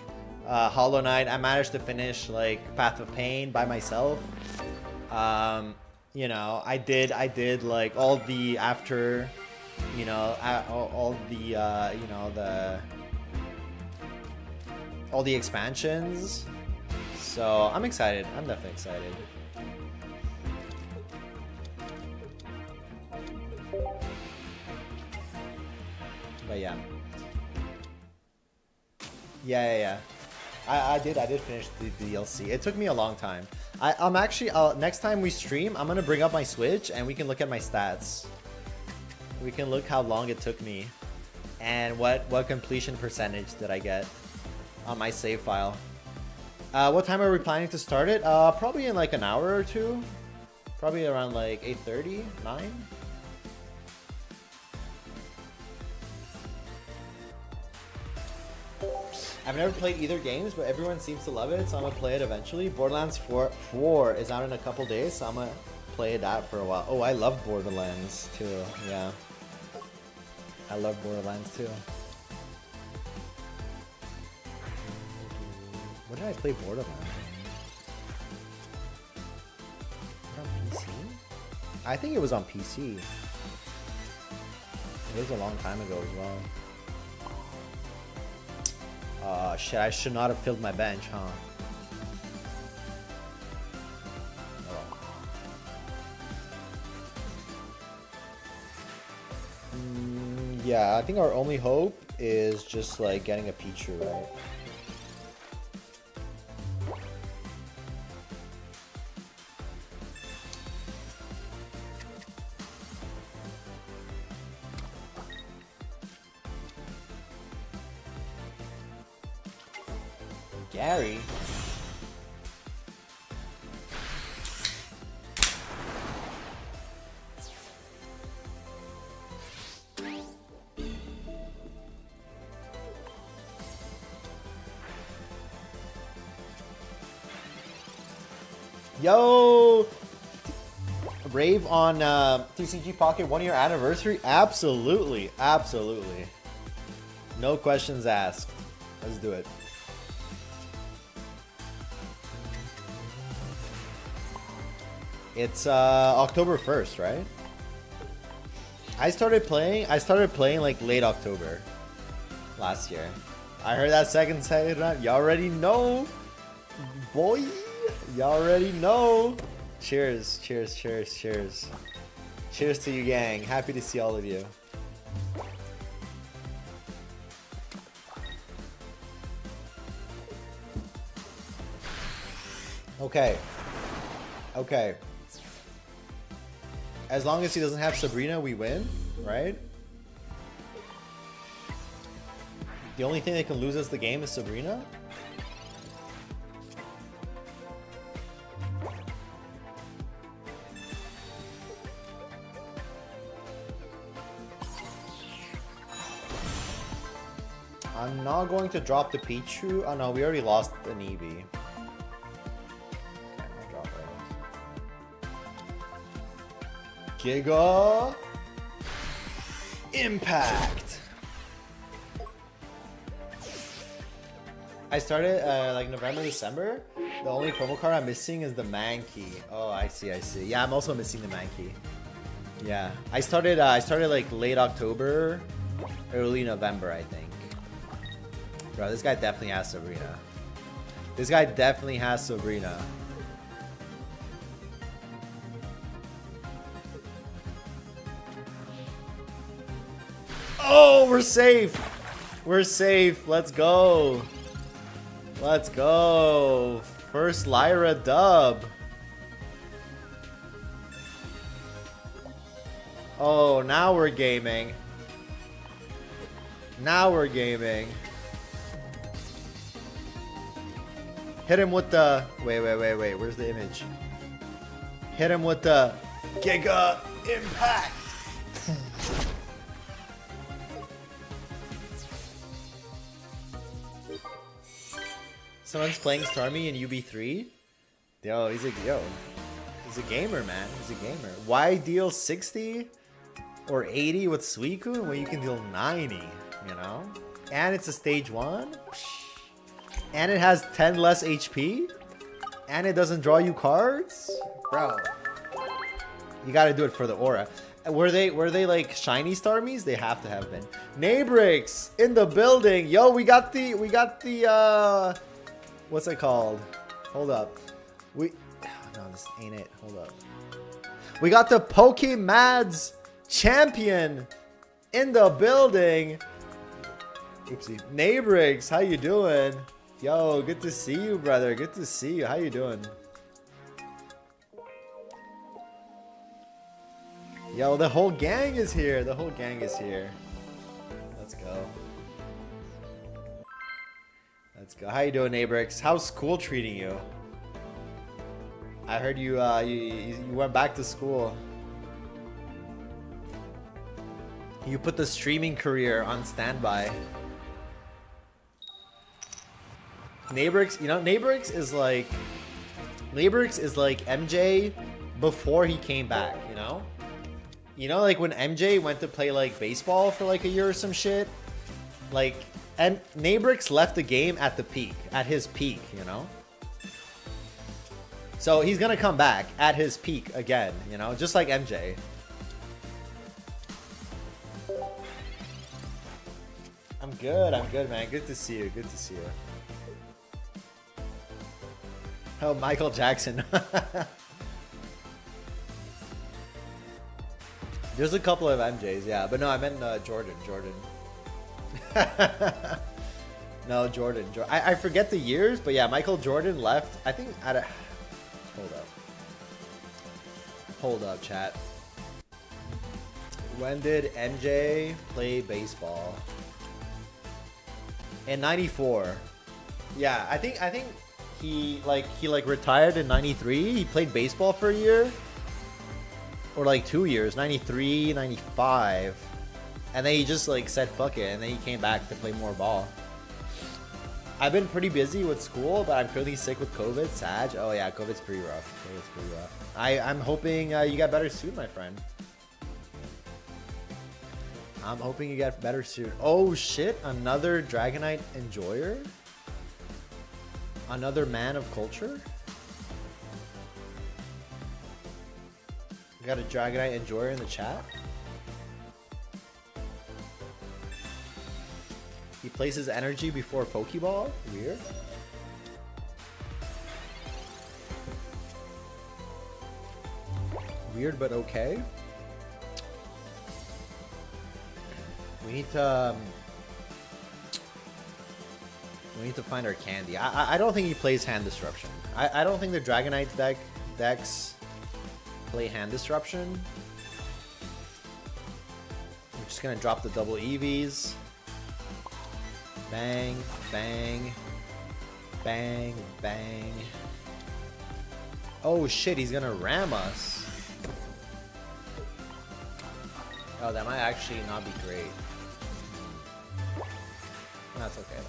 Hollow Knight. I managed to finish like Path of Pain by myself. You know, I did like all the after, you know, all the you know, all the expansions. So I'm excited. I'm definitely excited. But yeah. Yeah. I did finish the DLC. It took me a long time. I'm actually, next time we stream, I'm gonna bring up my Switch and we can look at my stats. We can look how long it took me and what completion percentage did I get on my save file. What time are we planning to start it? Probably in like an hour or two. Probably around like 8:30, 9. I've never played either games, but everyone seems to love it, so I'm gonna play it eventually. Borderlands 4 is out in a couple days, so I'm gonna play that for a while. Oh, I love Borderlands too. Yeah, I love Borderlands too. When did I play Borderlands? On PC? I think it was on PC. It was a long time ago as well. Shit, I should not have filled my bench, huh? Oh. Yeah, I think our only hope is just like getting a Pichu, right? Gary? Yo! Rave on TCG Pocket 1 year anniversary? Absolutely. Absolutely. No questions asked. Let's do it. It's October 1st, right? I started playing like late October last year. I heard that second round. You already know. Boy, you already know. Cheers, cheers, cheers, cheers. Cheers to you, gang. Happy to see all of you. Okay. Okay. As long as he doesn't have Sabrina, we win, right? The only thing that can lose us the game is Sabrina? I'm not going to drop the Pichu. Oh no, we already lost the Eevee. Okay, I'll drop it. Giga Impact. I started like November, December. The only promo card I'm missing is the Mankey. Oh, I see, I see. Yeah, I'm also missing the Mankey. Yeah, I started like late October, early November, I think. Bro, this guy definitely has Sabrina. This guy definitely has Sabrina. Oh, we're safe. We're safe. Let's go. Let's go. First Lyra dub. Oh, now we're gaming. Now we're gaming. Hit him with the... Wait. Where's the image? Hit him with the Giga Impact. Someone's playing Starmie in UB3? He's a gamer, man. He's a gamer. Why deal 60 or 80 with Suicune when you can deal 90, you know? And it's a stage 1? And it has 10 less HP? And it doesn't draw you cards? Bro. You gotta do it for the aura. Were they like shiny Starmies? They have to have been. Nabrix in the building. Yo, we got the what's it called? Hold up. No, this ain't it. Hold up. We got the Pokémads champion in the building. Oopsie. Nabrix, how you doing? Yo, good to see you, brother. Good to see you. How you doing? Yo, the whole gang is here. The whole gang is here. Let's go. Let's go. How you doing, Nabrix? How's school treating you? I heard you went back to school. You put the streaming career on standby. Nabrix, you know, Nabrix is like MJ before he came back, you know? You know, like when MJ went to play like baseball for like a year or some shit? Like, and Nabrix left the game at the peak, at his peak, you know? So he's gonna come back at his peak again, you know? Just like MJ. I'm good, man. Good to see you, good to see you. Oh, Michael Jackson. There's a couple of MJs, yeah. But no, I meant Jordan. No, Jordan. I forget the years, but yeah, Michael Jordan left, I think, at a... Hold up, chat. When did MJ play baseball? In 94. Yeah, I think he retired in 93. He played baseball for a year. Or like 2 years, 93, 95. And then he just like said fuck it, and then he came back to play more ball. I've been pretty busy with school, but I'm currently sick with COVID. Sag. Oh yeah, COVID's pretty rough. I'm hoping you get better soon, my friend. I'm hoping you get better soon. Oh shit, another Dragonite enjoyer? Another man of culture? You got a Dragonite enjoyer in the chat? He places energy before Pokeball? Weird. Weird, but okay. We need to find our candy. I don't think he plays hand disruption. I don't think the Dragonite decks play hand disruption. I'm just gonna drop the double EVs. Bang, bang, bang, bang. Oh shit, he's gonna ram us. Oh, that might actually not be great. That's okay though.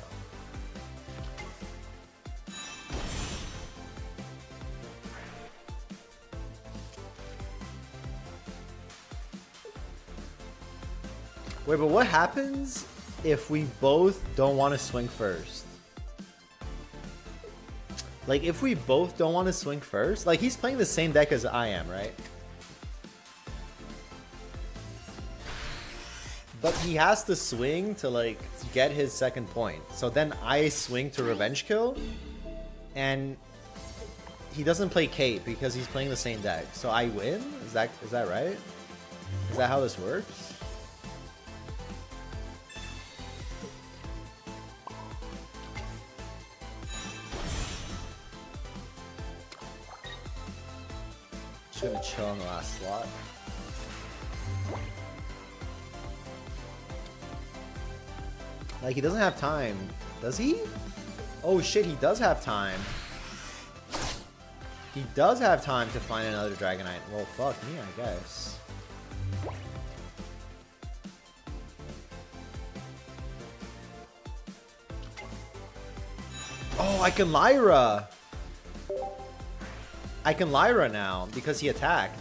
Wait, but what happens if we both don't want to swing first? Like, if we both don't want to swing first? Like, he's playing the same deck as I am, right? But he has to swing to, like, get his second point. So then I swing to revenge kill. And he doesn't play Kate because he's playing the same deck. So I win? Is that right? Is that how this works? Just gonna chill on the last slot. Like, he doesn't have time. Does he? Oh shit, he does have time. He does have time to find another Dragonite. Well, fuck me, I guess. Oh, I can Lyra! I can Lyra now, because he attacked.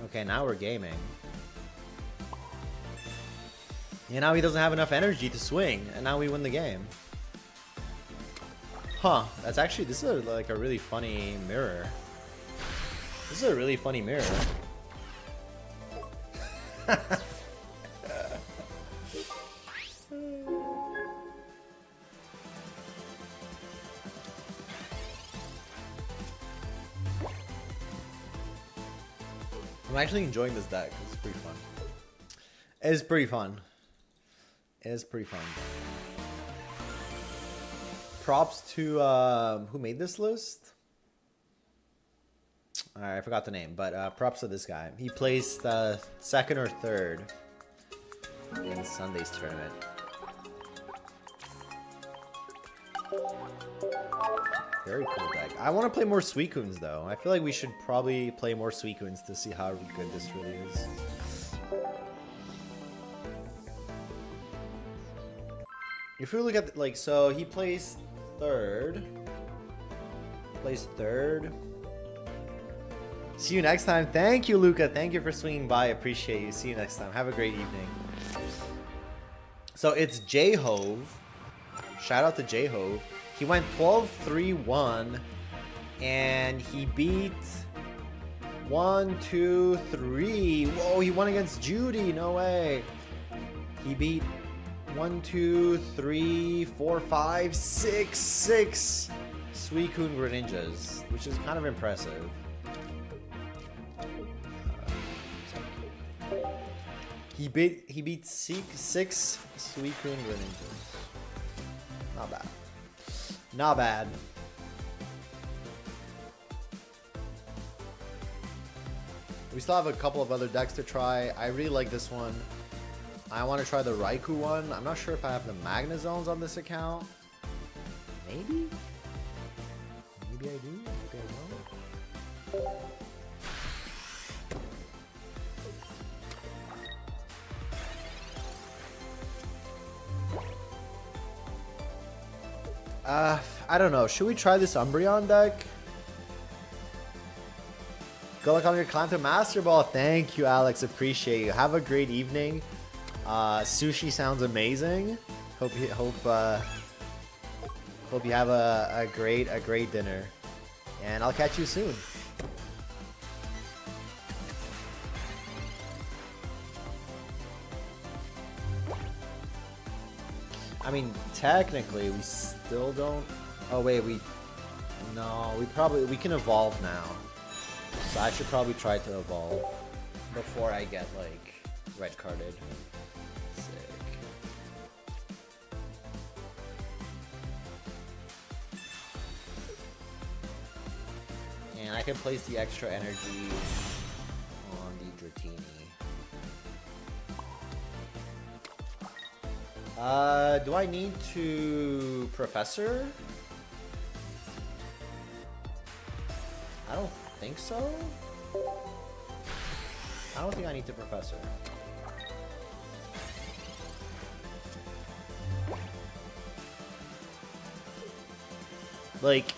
Okay, now we're gaming. And now he doesn't have enough energy to swing, and now we win the game. Huh, that's actually, this is like a really funny mirror. This is a really funny mirror. I'm actually enjoying this deck. It's pretty fun. It's pretty fun. It's pretty fun. Props to who made this list? Alright, I forgot the name, but props to this guy. He placed second or third in Sunday's tournament. Very cool deck. I want to play more Suicunes though. I feel like we should probably play more Suicunes to see how good this really is. If we look at, like, so he plays third. See you next time. Thank you, Luca. Thank you for swinging by. Appreciate you. See you next time. Have a great evening. So it's J-Hove. Shout out to J-Hove. He went 12-3-1. And he beat 1, 2, 3. Whoa, he won against Judy. No way. He beat 1, 2, 3, 4, 5, 6 Suicune Greninjas, which is kind of impressive. He beat 6 Suicune Greninjas. Not bad. Not bad. We still have a couple of other decks to try. I really like this one. I want to try the Raikou one. I'm not sure if I have the Magna Zones on this account. Maybe? Maybe I do? Maybe I don't. I don't know. Should we try this Umbreon deck? Good luck on your climb to Master Ball. Thank you, Alex. Appreciate you. Have a great evening. Sushi sounds amazing. Hope you have a great dinner, and I'll catch you soon. I mean, technically, we still don't. Oh wait, we can evolve now. So I should probably try to evolve before I get like red carded. Sick. And I can place the extra energy on the Dratini. Do I need to Professor? I don't think so. I don't think I need to Professor. Like,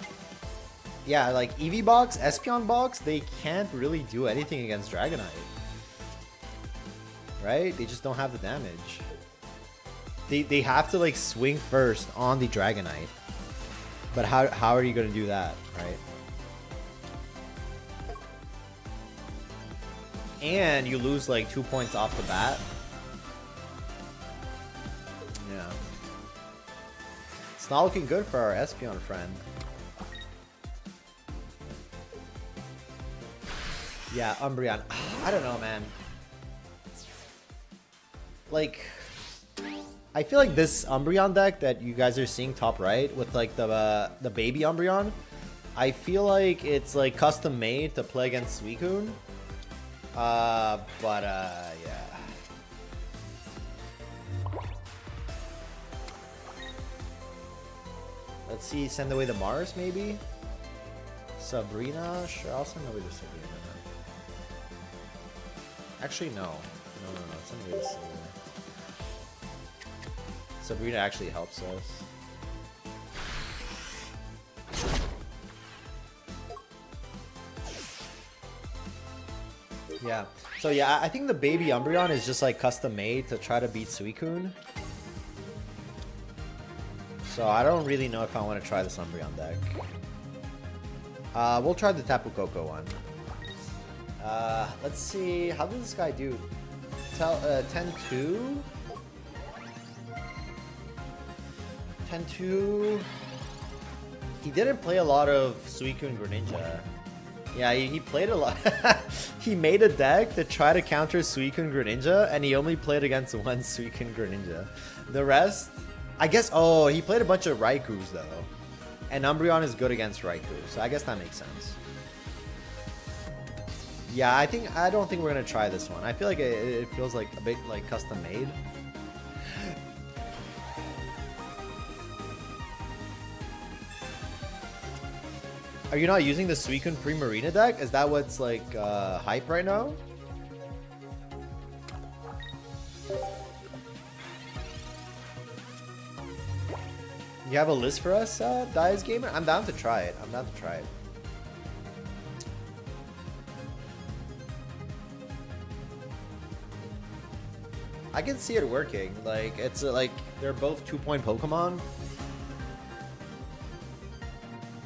yeah, like Eevee box, Espeon box, they can't really do anything against Dragonite. Right? They just don't have the damage. They have to like swing first on the Dragonite. But how are you gonna do that, right? And you lose like 2 points off the bat. Yeah. It's not looking good for our Espeon friend. Yeah, Umbreon. I don't know, man. Like, I feel like this Umbreon deck that you guys are seeing top right with like the baby Umbreon, I feel like it's like custom made to play against Suicune. Yeah. Let's see, send away the Mars maybe? Sabrina? Sure, I'll send away the Sabrina. Actually, no. No. Send away the Sabrina. Sabrina actually helps us. Yeah. So yeah, I think the baby Umbreon is just like custom made to try to beat Suicune. So I don't really know if I want to try this Umbreon deck. We'll try the Tapu Koko one. Let's see. How did this guy do? 10-2? 10-2. He didn't play a lot of Suicune Greninja. Yeah, he played a lot. He made a deck to try to counter Suicune Greninja, and he only played against one Suicune Greninja. The rest, I guess, oh, he played a bunch of Raikus, though. And Umbreon is good against Raikou, so I guess that makes sense. Yeah, I don't think we're going to try this one. I feel like it feels like a bit like custom made. Are you not using the Suicune Primarina deck? Is that what's like hype right now? You have a list for us, Dias Gamer? I'm down to try it. I can see it working. Like, it's like they're both 2-point Pokemon.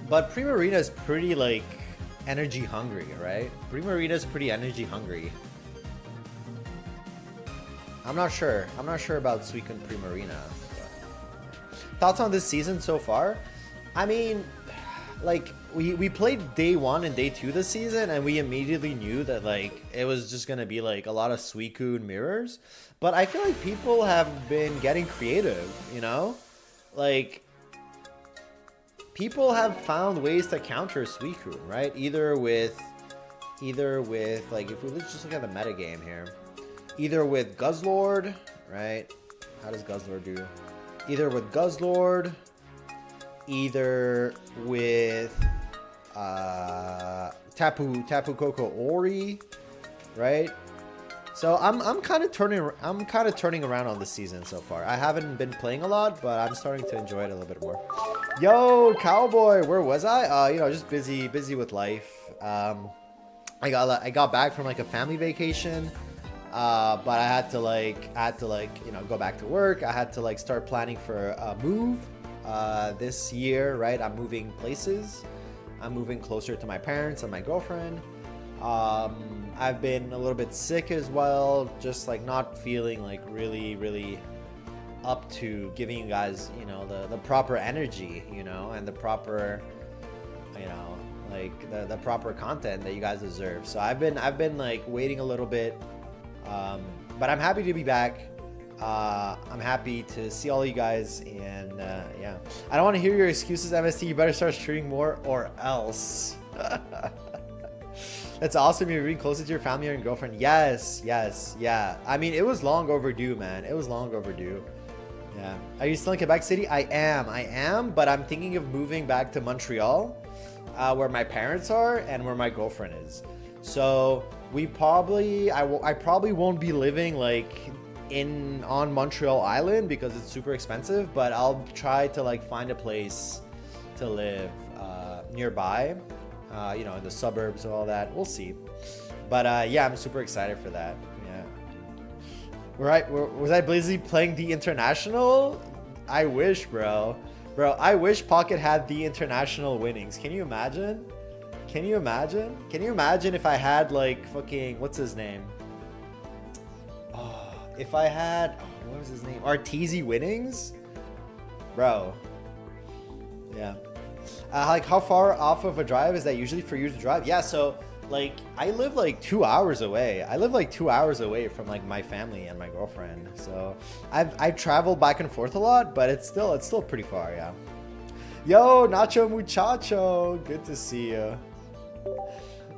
But Primarina is pretty, like, energy hungry, right? Primarina is pretty energy hungry. I'm not sure. I'm not sure about Suicune Primarina. Thoughts on this season so far? I mean, like, we played day 1 and day 2 this season, and we immediately knew that, like, it was just gonna be, like, a lot of Suicune mirrors. But I feel like people have been getting creative, you know? Like, people have found ways to counter Suicune, right? Either with, like, if we just look at the metagame here. Either with Guzzlord, right? How does Guzzlord do? Either with Guzzlord, either with Tapu Koko Ori, right? So I'm kind of turning around on this season so far. I haven't been playing a lot, but I'm starting to enjoy it a little bit more. Yo, Cowboy, where was I? You know, just busy with life. I got back from like a family vacation. But I had to like you know, go back to work. I had to like start planning for a move this year, right? I'm moving places. I'm moving closer to my parents and my girlfriend. I've been a little bit sick as well, just like not feeling like really up to giving you guys, you know, the proper energy, you know, and the proper, you know, like the proper content that you guys deserve. So I've been like waiting a little bit, but I'm happy to be back. I'm happy to see all you guys, and yeah, I don't want to hear your excuses, MST. You better start streaming more or else. That's awesome. You're being closer to your family and girlfriend. Yes, yeah. I mean, it was long overdue, man. It was long overdue. Yeah. Are you still in Quebec City? I am, but I'm thinking of moving back to Montreal, where my parents are and where my girlfriend is. So I probably won't be living like on Montreal Island because it's super expensive, but I'll try to like find a place to live nearby, you know, in the suburbs and all that. We'll see. But yeah, I'm super excited for that. Yeah. Right, was I busy playing the international? I wish, bro. I wish Pocket had the international winnings. Can you imagine? Can you imagine if I had like fucking, what's his name? Oh, if I had, what was his name? Arteezy winnings? Bro. Yeah. Like how far off of a drive is that usually for you to drive? Yeah, so like I live like 2 hours away. I live like 2 hours away from like my family and my girlfriend. So I've traveled back and forth a lot, but it's still pretty far, yeah. Yo, Nacho Muchacho, good to see you.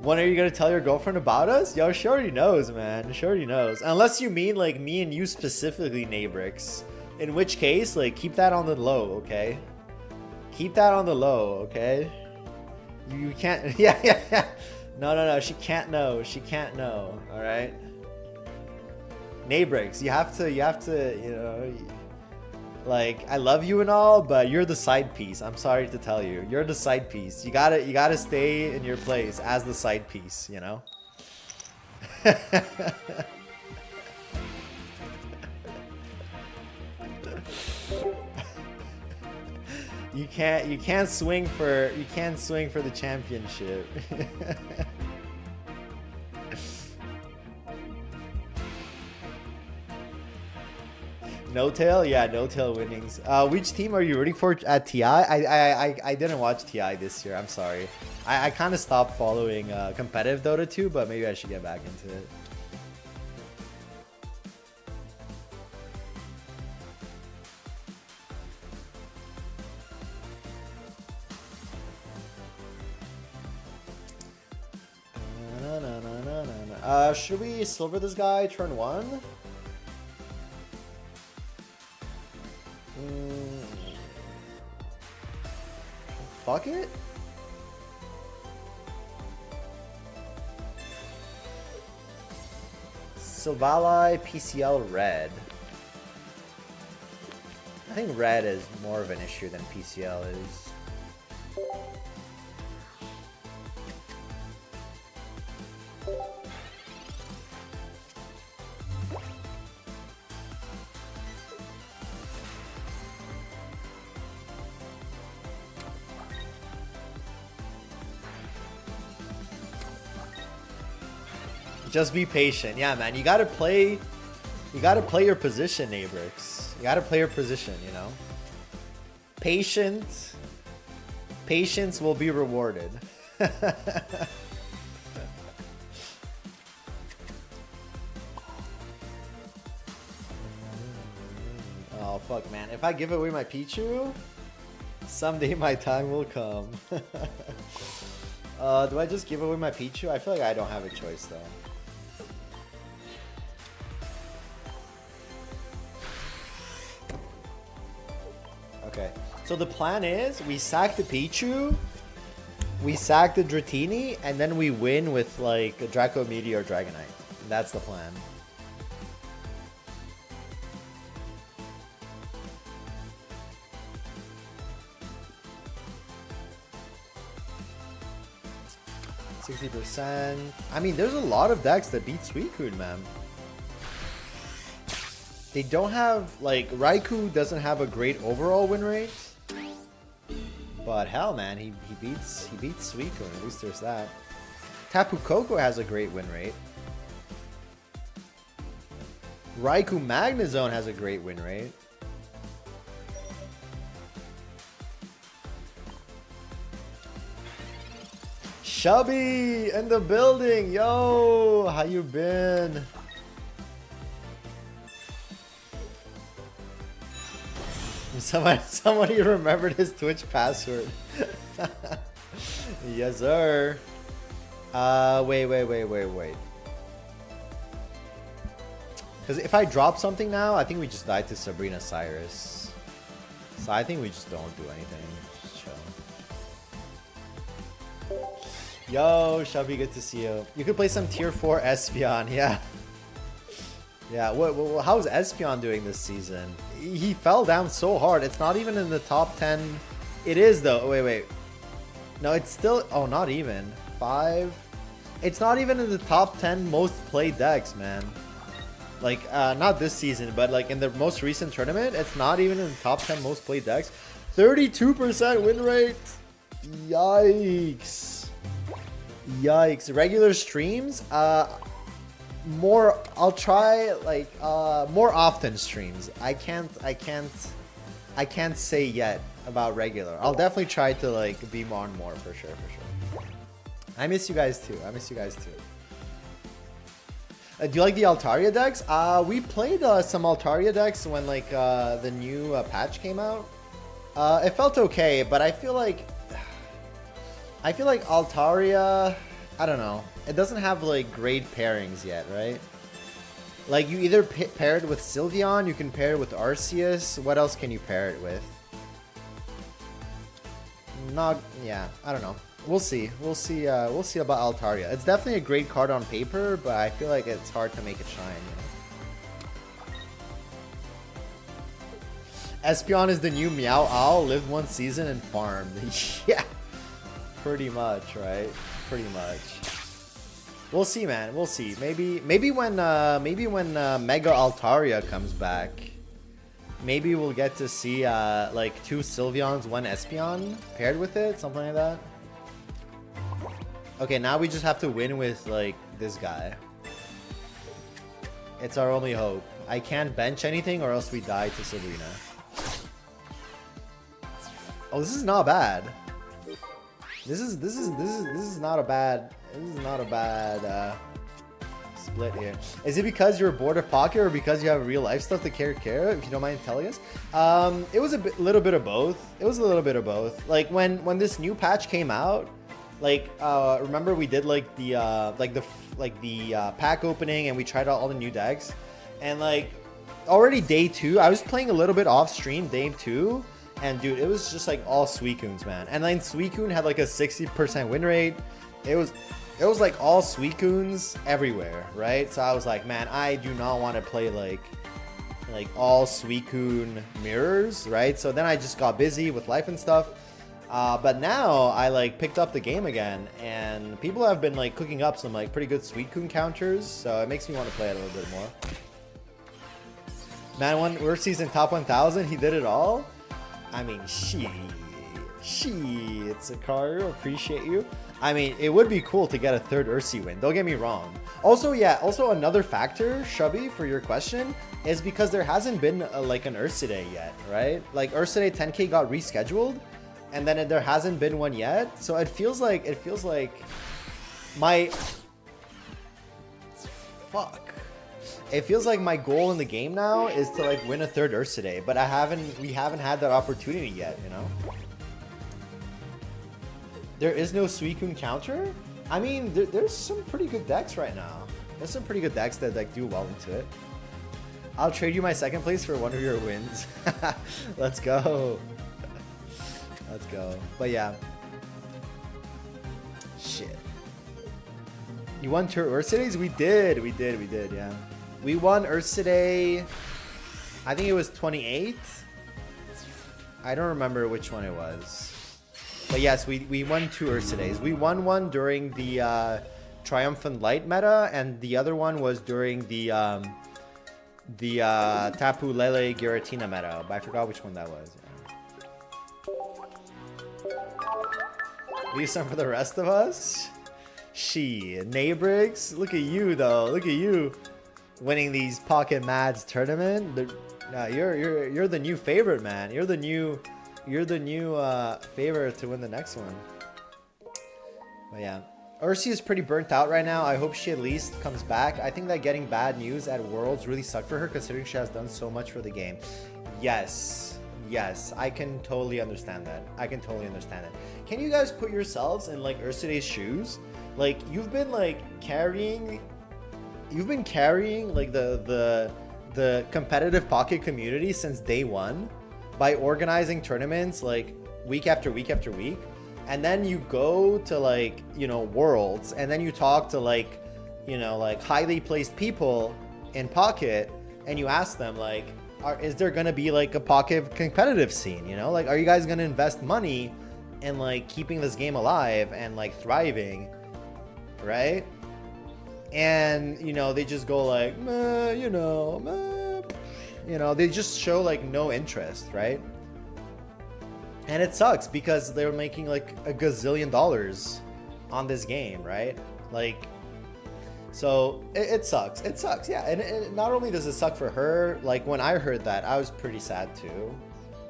When are you gonna tell your girlfriend about us? Yo, she already knows, man. She already knows. Unless you mean like me and you specifically, Nabrix. In which case, like keep that on the low, okay? Keep that on the low, okay? You can't. Yeah. No. She can't know. All right. Nabrix, you have to. You know, like I love you and all, but you're the side piece. I'm sorry to tell you, you're the side piece. You gotta stay in your place as the side piece. You know. You can't swing for the championship. No tail, yeah, no tail winnings. Which team are you rooting for at TI? I didn't watch TI this year. I'm sorry. I kind of stopped following competitive Dota 2, but maybe I should get back into it. Should we silver this guy turn 1? Fuck it. Silvali PCL red. I think red is more of an issue than PCL is. Just be patient. Yeah, man. You gotta play your position, Nabrix. You gotta play your position, you know? Patience will be rewarded. Oh, fuck, man. If I give away my Pichu, someday my time will come. Do I just give away my Pichu? I feel like I don't have a choice, though. Okay, so the plan is we sack the Pichu, we sack the Dratini, and then we win with like a Draco Meteor or Dragonite. That's the plan. %. I mean, there's a lot of decks that beat Suicune, man. They don't have, like, Raikou doesn't have a great overall win rate. But hell, man, he beats Suicune. At least there's that. Tapu Koko has a great win rate. Raikou Magnezone has a great win rate. Chubby in the building. Yo, how you been? Somebody remembered his Twitch password. Yes, sir. Wait. Because if I drop something now, I think we just died to Sabrina Cyrus. So I think we just don't do anything. Just chill. Yo, Shelby, good to see you. You could play some tier 4 Espeon, yeah. Yeah, how's Espeon doing this season? He fell down so hard. It's not even in the top 10. It is though. Wait. No, it's still. Oh, not even 5. It's not even in the top 10 most played decks, man. Like, not this season, but like in the most recent tournament, it's not even in the top 10 most played decks. 32% win rate. Yikes. Regular streams. More. I'll try like more often streams. I can't say yet about regular. I'll definitely try to like be more and more for sure. I miss you guys too. Do you like the Altaria decks? We played some Altaria decks when like the new patch came out. It felt okay, but I feel like Altaria, I don't know. It doesn't have like great pairings yet, right? Like you either pair it with Sylveon, you can pair it with Arceus. What else can you pair it with? Yeah, I don't know. We'll see about Altaria. It's definitely a great card on paper, but I feel like it's hard to make it shine, you know? Espeon is the new Meow Owl, lived one season and farmed. Yeah, pretty much, right? Pretty much. We'll see, man. We'll see. Maybe when Mega Altaria comes back, maybe we'll get to see like 2 Sylveons, 1 Espeon paired with it, something like that. Okay, now we just have to win with like this guy. It's our only hope. I can't bench anything or else we die to Sabrina. Oh, this is not bad. This is not a bad. This is not a bad split here. Is it because you're bored of Pocket or because you have real life stuff to care of, if you don't mind telling us? It was little bit of both. It was a little bit of both. Like when this new patch came out, like remember we did like the pack opening and we tried out all the new decks, and like already day 2, I was playing a little bit off stream day 2, and dude, it was just like all Suicunes, man. And then Suicune had like a 60% win rate. It was like all Suicunes everywhere, right? So I was like, man, I do not want to play like all Suicune mirrors, right? So then I just got busy with life and stuff. But now I like picked up the game again, and people have been like cooking up some like pretty good Suicune counters, so it makes me want to play it a little bit more. Man, we're season top 1000. He did it all. I mean, it's a car. Appreciate you. I mean, it would be cool to get a 3rd Ursi win. Don't get me wrong. Also, yeah. Also, another factor, Shubby, for your question, is because there hasn't been like an Ursi Day yet, right? Like Ursi Day 10K got rescheduled, and then there hasn't been one yet. So it feels like my It feels like my goal in the game now is to like win a 3rd Ursi Day, but we haven't had that opportunity yet, you know? There is no Suicune counter? I mean, there's some pretty good decks right now. There's some pretty good decks that like do well into it. I'll trade you my 2nd place for one of your wins. Let's go. Let's go. But yeah. Shit. You won 2 Ursi Days? We did, yeah. We won Ursi Day, I think it was 28. I don't remember which one it was. But yes, we won 2 Ursi Days. We won one during the Triumphant Light meta, and the other one was during the Tapu Lele Giratina meta, but I forgot which one that was. Leave some for the rest of us? Naybrix? Look at you though, look at you. Winning these Pocket Mads tournament. No, you're the new favorite, man. You're the new favorite to win the next one. But yeah. Ursi is pretty burnt out right now. I hope she at least comes back. I think that getting bad news at Worlds really sucked for her, considering she has done so much for the game. Yes, yes, I can totally understand that. I can totally understand it. Can you guys put yourselves in like Urside's shoes? Like you've been carrying like the competitive Pocket community since day one by organizing tournaments like week after week after week. And then you go to like, you know, Worlds, and then you talk to like, you know, like highly placed people in Pocket, and you ask them like, is there gonna be like a Pocket competitive scene? You know, like, are you guys gonna invest money in like keeping this game alive and like thriving, right? And you know, they just go like, meh, you know, they just show like no interest, right? And it sucks because they're making like a gazillion dollars on this game, right? Like, so it sucks. It sucks, yeah. And not only does it suck for her, like when I heard that, I was pretty sad too.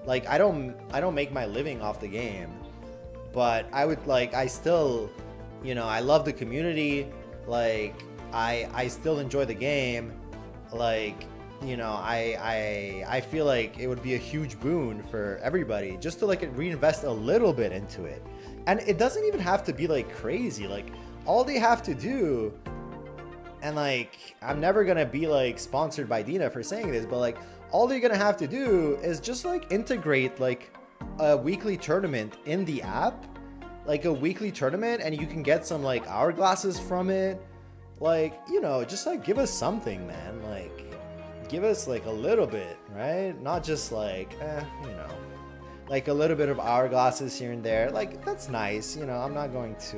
Like I don't make my living off the game, but I still, you know, I love the community. Like I still enjoy the game. Like, you know, I feel like it would be a huge boon for everybody just to like reinvest a little bit into it. And it doesn't even have to be like crazy. Like all they have to do, and like I'm never gonna be like sponsored by Dina for saying this, but like all they're gonna have to do is just like integrate like a weekly tournament in the app, like a weekly tournament, and you can get some like hourglasses from it. Like, you know, just like give us something, man. Like give us like a little bit, right? Not just like, you know, like a little bit of hourglasses here and there. Like that's nice, you know. I'm not going to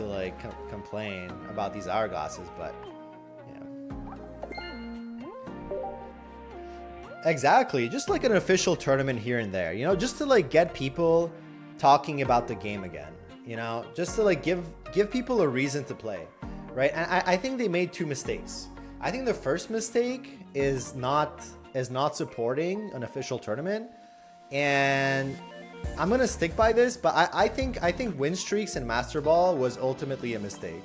like complain about these hourglasses, but yeah, exactly. Just like an official tournament here and there, you know, just to like get people talking about the game again, you know, just to like give people a reason to play, right? And I think they made two mistakes. I think the first mistake is not supporting an official tournament, and I'm gonna stick by this, but I think win streaks and Master Ball was ultimately a mistake.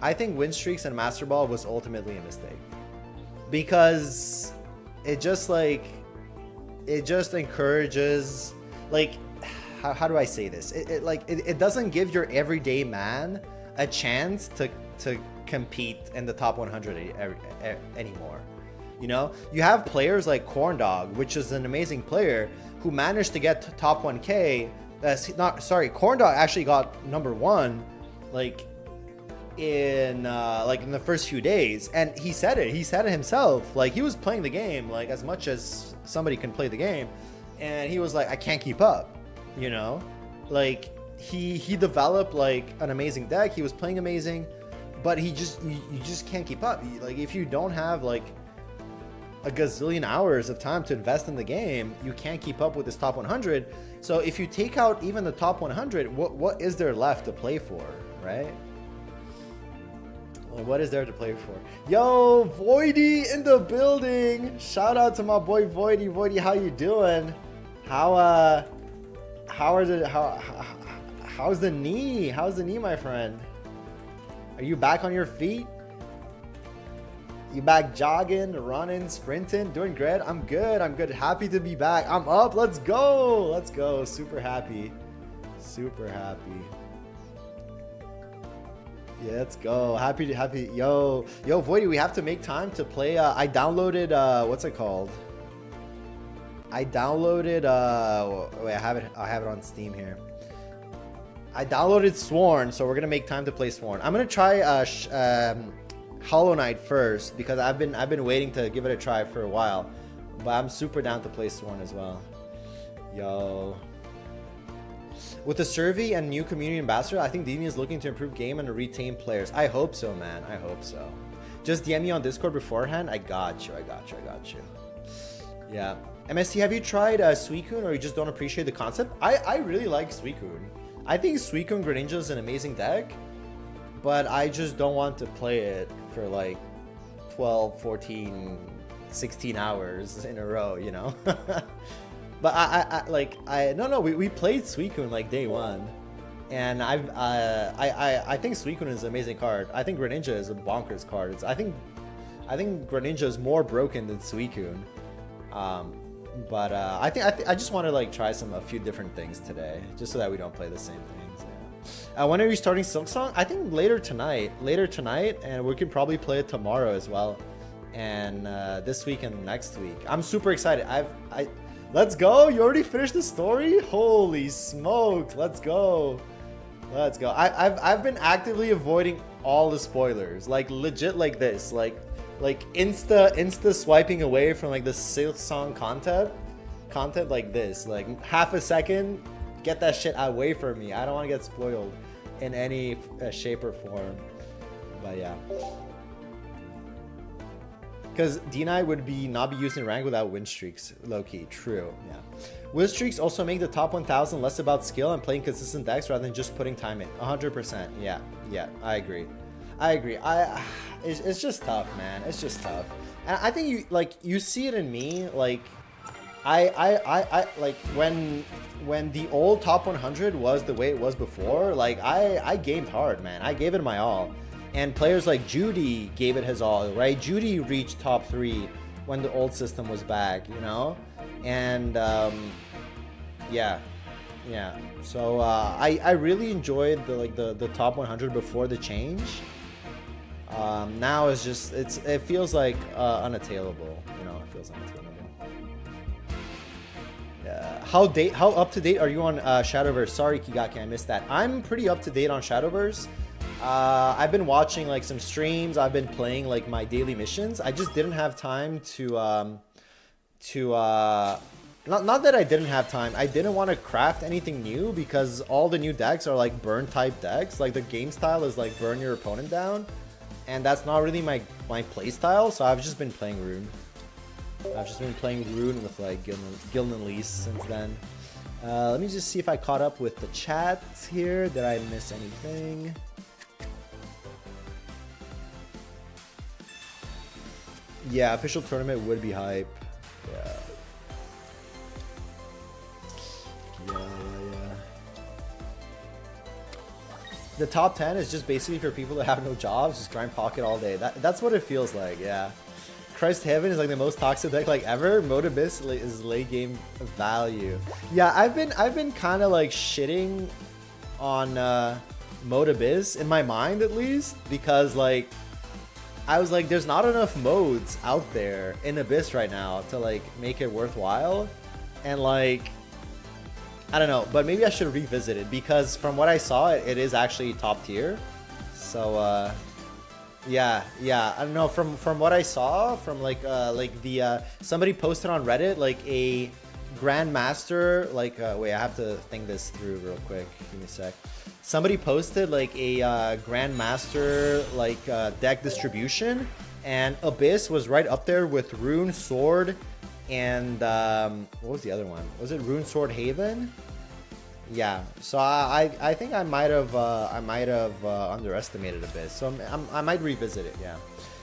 I think win streaks and Master Ball was ultimately a mistake because it just encourages, like, how do I say this? It doesn't give your everyday man a chance to compete in the top 100 anymore. You know, you have players like Corndog, which is an amazing player, who managed to get to top 1K. Corndog actually got number 1, like in the first few days, and he said it himself. Like he was playing the game like as much as somebody can play the game, and he was like, I can't keep up. You know, like he developed like an amazing deck. He was playing amazing, but you just can't keep up. Like if you don't have like a gazillion hours of time to invest in the game, you can't keep up with this top 100. So if you take out even the top 100, what is there left to play for, right? Like, what is there to play for? Yo, Voidy in the building. Shout out to my boy Voidy. Voidy, how you doing? How's the knee? How's the knee, my friend? Are you back on your feet? You back jogging, running, sprinting, doing great? I'm good. Happy to be back. I'm up. Let's go. Super happy. Yeah, let's go. Happy. Yo, Voidy, we have to make time to play. I downloaded, what's it called? Wait, I have it on Steam here. I downloaded Sworn, so we're gonna make time to play Sworn. I'm gonna try Hollow Knight first because I've been waiting to give it a try for a while, but I'm super down to play Sworn as well. Yo, with the survey and new community ambassador, I think Dini is looking to improve game and to retain players. I hope so, man. I hope so. Just DM me on Discord beforehand. I got you. Yeah. MST, have you tried Suicune, or you just don't appreciate the concept? I really like Suicune. I think Suicune Greninja is an amazing deck, but I just don't want to play it for like 12, 14, 16 hours in a row, you know? But we played Suicune like day one. And I think Suicune is an amazing card. I think Greninja is a bonkers card. I think Greninja is more broken than Suicune. But I just want to like try a few different things today, just so that we don't play the same things. Yeah. When are you starting Silksong? I think later tonight, and we can probably play it tomorrow as well, and this week and next week. I'm super excited. Let's go. You already finished the story? Holy smokes! Let's go. Let's go. I've been actively avoiding all the spoilers, like legit, like this, like insta swiping away from like the Silksong content like this, like half a second, get that shit away from me. I don't want to get spoiled in any shape or form. But yeah, because D9 would not be used in rank without win streaks. Low-key, true. Yeah, win streaks also make the top 1,000 less about skill and playing consistent decks rather than just putting time in. 100%. Yeah, I agree. It's just tough, man. It's just tough. And I think you see it in me. Like I like when the old top 100 was the way it was before. Like I gamed hard, man. I gave it my all. And players like Judy gave it his all, right? Judy reached top 3 when the old system was back, you know? And yeah. So I really enjoyed the top 100 before the change. Now it's just it feels like unattainable, you know. It feels unattainable. Yeah. How up to date are you on Shadowverse? Sorry, Kigaki, I missed that. I'm pretty up to date on Shadowverse. I've been watching like some streams. I've been playing like my daily missions. I just didn't have time to not that I didn't have time. I didn't want to craft anything new because all the new decks are like burn type decks. Like the game style is like burn your opponent down, and that's not really my play style. So I've just been playing Rune. I've just been playing Rune with like Gildan Lease since then. Let me just see if I caught up with the chat here. Did I miss anything? Yeah, official tournament would be hype. Yeah. The top 10 is just basically for people that have no jobs, just grind pocket all day. That's what it feels like, yeah. Christ Heaven is like the most toxic deck like ever. Mode Abyss is late game value. Yeah, I've been kind of like shitting on Mode Abyss in my mind at least, because like I was like, there's not enough modes out there in Abyss right now to like make it worthwhile. And like, I don't know, but maybe I should revisit it because from what I saw, it is actually top tier. So yeah, I don't know, from what I saw, from like the somebody posted on Reddit like a Grandmaster, like wait, I have to think this through real quick. Give me a sec. Somebody posted like a Grandmaster like deck distribution, and Abyss was right up there with Rune Sword and what was the other one? Was it Rune Sword Haven? Yeah. So I think I might have underestimated Abyss. So I might revisit it. Yeah.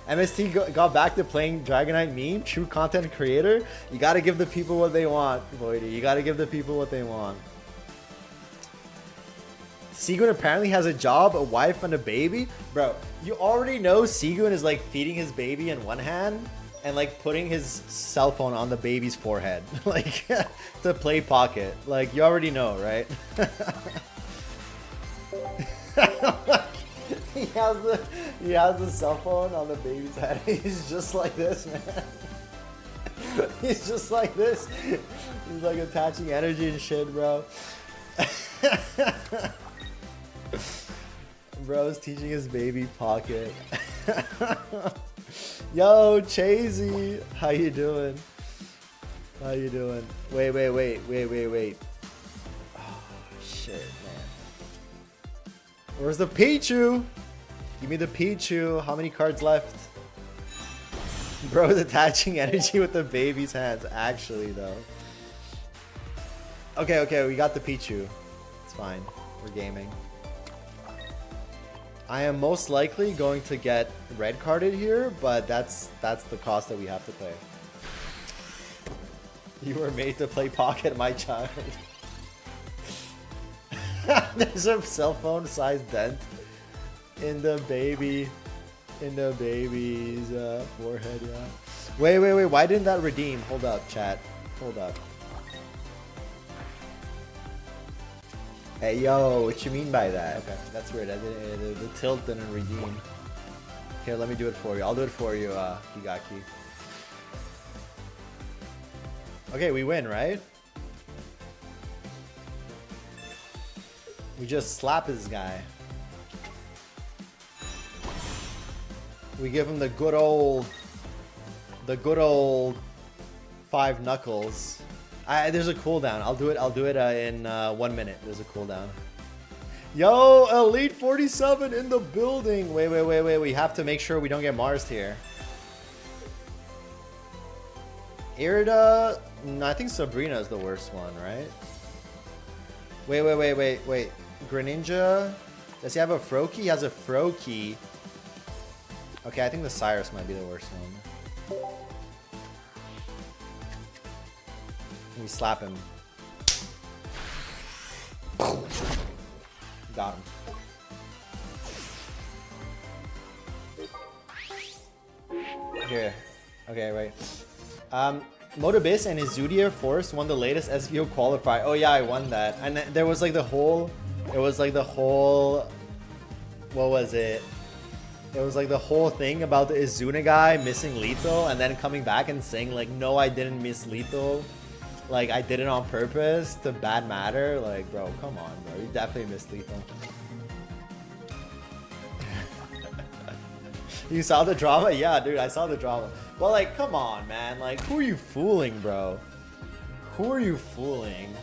MST got back to playing Dragonite meme. True content creator. You got to give the people what they want, Voidy. You got to give the people what they want. Segun apparently has a job, a wife, and a baby. Bro, you already know Segun is like feeding his baby in one hand and like putting his cell phone on the baby's forehead, like to play pocket. Like you already know, right? he has the cell phone on the baby's head. He's just like this, man. He's just like this. He's like attaching energy and shit, bro. Bro's teaching his baby pocket. Yo, Chasey, how you doing? How you doing? Wait. Oh shit, man. Where's the Pichu? Give me the Pichu. How many cards left? Bro's attaching energy with the baby's hands. Actually, though. Okay, we got the Pichu. It's fine. We're gaming. I am most likely going to get red carded here, but that's the cost that we have to pay. You were made to play pocket, my child. There's a cell phone sized dent in the baby's forehead. Yeah. Wait. Why didn't that redeem? Hold up, chat. Hold up. Hey, yo, what you mean by that? Okay, that's weird. The tilt didn't redeem. Here, let me do it for you. I'll do it for you, Higaki. Okay, we win, right? We just slap this guy. We give him the good old 5 knuckles. There's a cooldown. I'll do it in 1 minute. There's a cooldown. Yo, Elite 47 in the building. Wait. We have to make sure we don't get Mars'd here. Irida, no, I think Sabrina is the worst one, right? Wait. Greninja, does he have a Froakie? He has a Froakie. Okay, I think the Cyrus might be the worst one. We slap him. Got him. Here. Okay, wait. Motobiz and Izudia Force won the latest SVO qualifier. Oh yeah, I won that. And there was like the whole... What was it? It was like the whole thing about the Izuna guy missing lethal and then coming back and saying like, no, I didn't miss lethal. Like, I did it on purpose to bad matter. Like, bro, come on, bro. You definitely missed lethal. You saw the drama? Yeah, dude, I saw the drama. Well, like, come on, man. Like, who are you fooling, bro? Who are you fooling?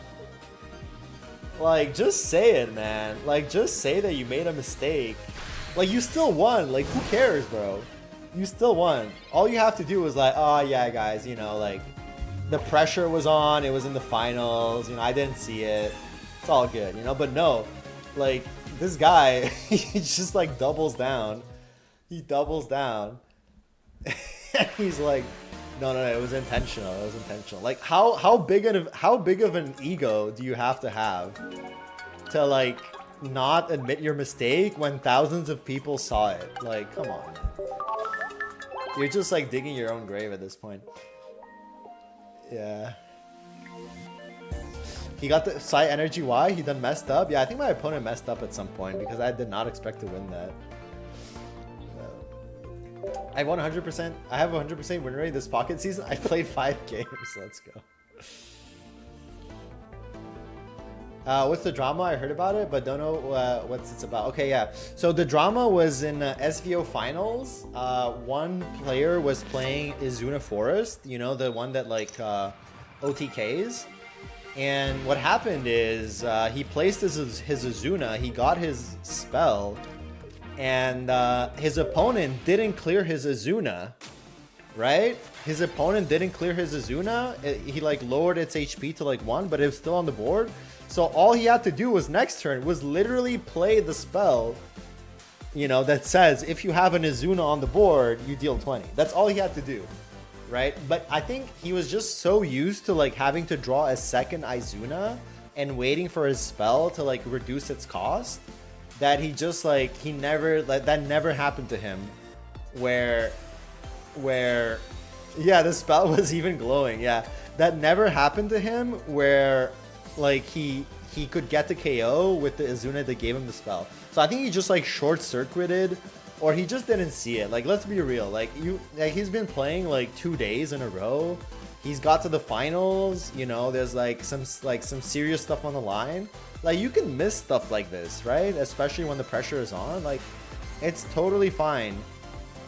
Like, just say it, man. Like, just say that you made a mistake. Like, you still won. Like, who cares, bro? You still won. All you have to do is like, oh, yeah, guys, you know, like, the pressure was on. It was in the finals. You know, I didn't see it. It's all good, you know? But no, like, this guy, he just, like, doubles down. He doubles down. He's like, no, it was intentional. It was intentional. Like, how big of an ego do you have to like not admit your mistake when thousands of people saw it? Like, come on. You're just like digging your own grave at this point. Yeah. He got the Psy Energy Y. He done messed up. Yeah, I think my opponent messed up at some point because I did not expect to win that. I won 100%. I have 100% win rate this pocket season. I played 5 games. Let's go. What's the drama? I heard about it, but don't know what's it's about. Okay, yeah. So the drama was in SVO finals. One player was playing Izuna Forest. You know, the one that like OTKs. And what happened is he placed his Izuna. He got his spell. And his opponent didn't clear his Izuna, right? His opponent didn't clear his Izuna. He like lowered its HP to like 1, but it was still on the board. So all he had to do was next turn was literally play the spell, you know, that says if you have an Izuna on the board, you deal 20. That's all he had to do, right? But I think he was just so used to like having to draw a second Izuna and waiting for his spell to like reduce its cost, that he just like, he never, like, that never happened to him where, yeah, the spell was even glowing. Yeah, that never happened to him where like he could get the KO with the Izuna that gave him the spell. So I think he just like short-circuited, or he just didn't see it. Like, let's be real. Like, he's been playing like 2 days in a row. He's got to the finals, you know, there's like some serious stuff on the line. Like, you can miss stuff like this, right? Especially when the pressure is on. Like, it's totally fine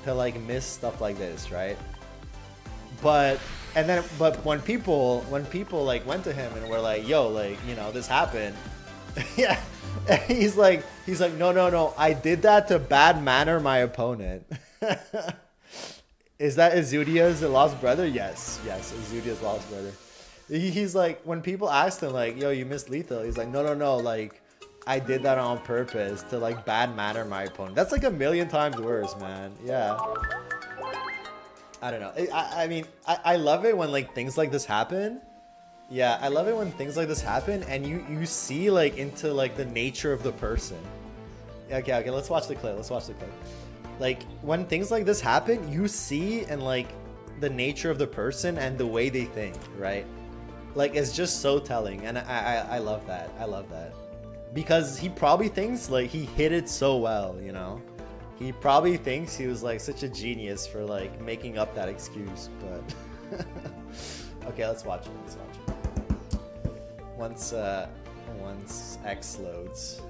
to like miss stuff like this, right? But when people like went to him and were like, yo, like, you know, this happened. Yeah. He's like, no, I did that to bad manner my opponent. Is that Izudia's lost brother? Yes, Izudia's lost brother. He's like, when people asked him like, yo, you missed lethal, he's like, no, like, I did that on purpose to like bad manner my opponent. That's like 1,000,000 times worse, man. Yeah. I don't know. I mean, I love it when like things like this happen, Yeah, I love it when things like this happen and you see like into like the nature of the person. Okay, let's watch the clip. Like when things like this happen, you see and like the nature of the person and the way they think, right? Like it's just so telling, and I love that. I love that. Because he probably thinks like he hit it so well, you know? He probably thinks he was like such a genius for like making up that excuse, but okay, let's watch it. Once X loads.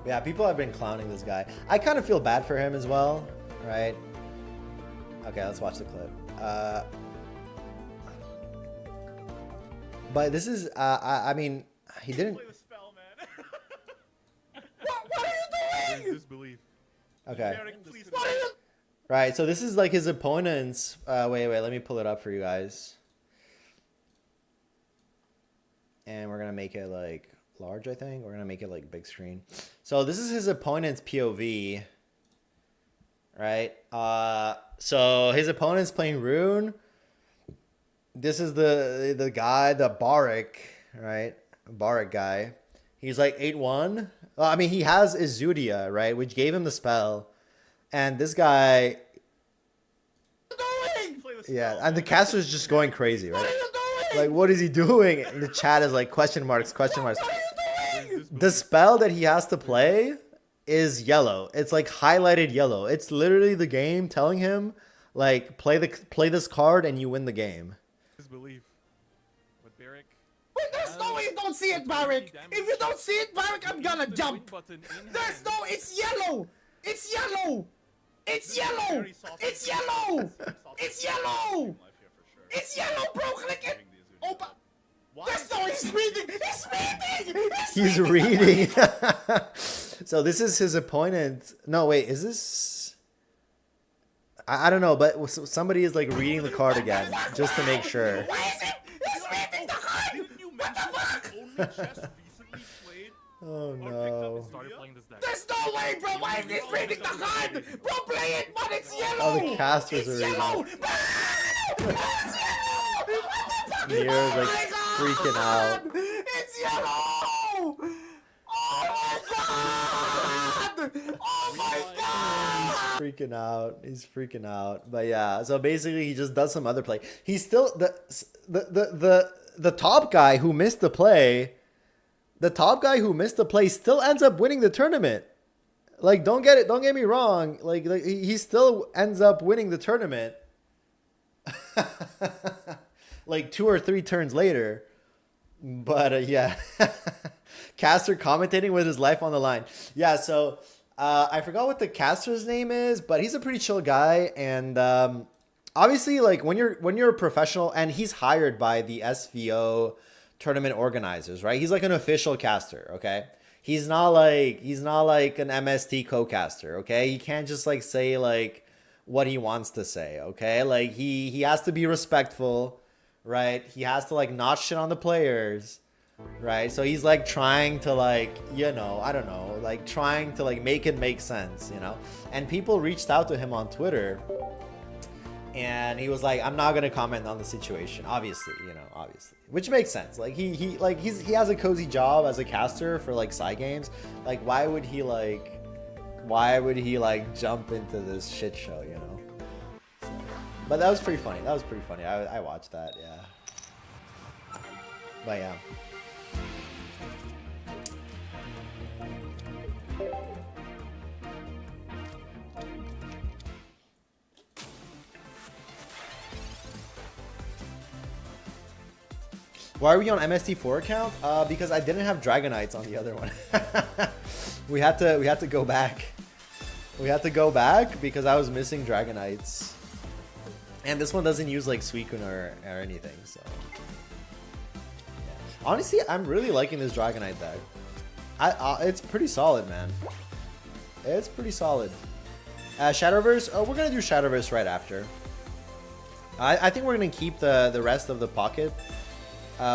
Yeah, people have been clowning this guy. I kind of feel bad for him as well, right? Okay, let's watch the clip. But this is, I mean, he didn't. Play the spell, man. What are you doing? Disbelief. Okay. Derek, please. What are you? Right, so this is like his opponent's. Wait, let me pull it up for you guys. And we're gonna make it like large, I think. We're gonna make it like big screen. So this is his opponent's POV. Right? So his opponent's playing Rune. This is the guy, the Barik, right? Barik guy. He's like 8-1. I mean, he has Izudia, right? Which gave him the spell. And this guy... Yeah, and the caster is just going crazy, right? What are you doing? Like, what is he doing? And the chat is like, question marks. What are you doing? The spell that he has to play is yellow. It's like highlighted yellow. It's literally the game telling him, like, play this card and you win the game. Disbelief. But Derek. Wait, there's no way you don't see it, Barik. If you don't see it, Barik, I'm gonna jump. There's no, it's yellow. It's yellow. It's yellow. It's yellow. It's yellow. It's yellow, bro. Click it. Open. There's no, he's reading. He's reading. He's reading. So this is his opponent. No, wait, is this? I don't know, but somebody is like reading the card again just to make sure. Why is it? He's reading the card. What the fuck? Oh no. There's no way, bro. Why is he reading the card? Bro, play it, but it's yellow. Oh, the casters it's are yellow. reading. It's yellow. Nier's like freaking out. It's yellow. Oh my god. Oh my god. He's freaking out. But yeah, so basically he just does some other play. He's still the top guy who missed the play. The top guy who missed the play still ends up winning the tournament. Like, don't get me wrong. Like he still ends up winning the tournament. Like 2 or 3 turns later. But yeah. Caster commentating with his life on the line. Yeah, so I forgot what the caster's name is, but he's a pretty chill guy. And obviously, like when you're a professional, and he's hired by the SVO tournament organizers, right? He's like an official caster, okay? He's not like an MST co-caster, okay? He can't just like say like what he wants to say, okay? Like he has to be respectful, right? He has to like not shit on the players, right? So he's like trying to like, you know, I don't know, like trying to like make it make sense, you know? And people reached out to him on Twitter, and he was like, I'm not gonna comment on the situation, obviously, you know, obviously, which makes sense. Like he has a cozy job as a caster for like side games. Like why would he jump into this shit show, you know? But that was pretty funny. I watched that, yeah. But yeah. Why are we on MST4 account? Because I didn't have Dragonites on the other one. we had to go back. We had to go back because I was missing Dragonites. And this one doesn't use like Suicune or anything, so. Yeah. Honestly, I'm really liking this Dragonite deck. It's pretty solid, man. It's pretty solid. Shadowverse, we're gonna do Shadowverse right after. I think we're gonna keep the rest of the pocket.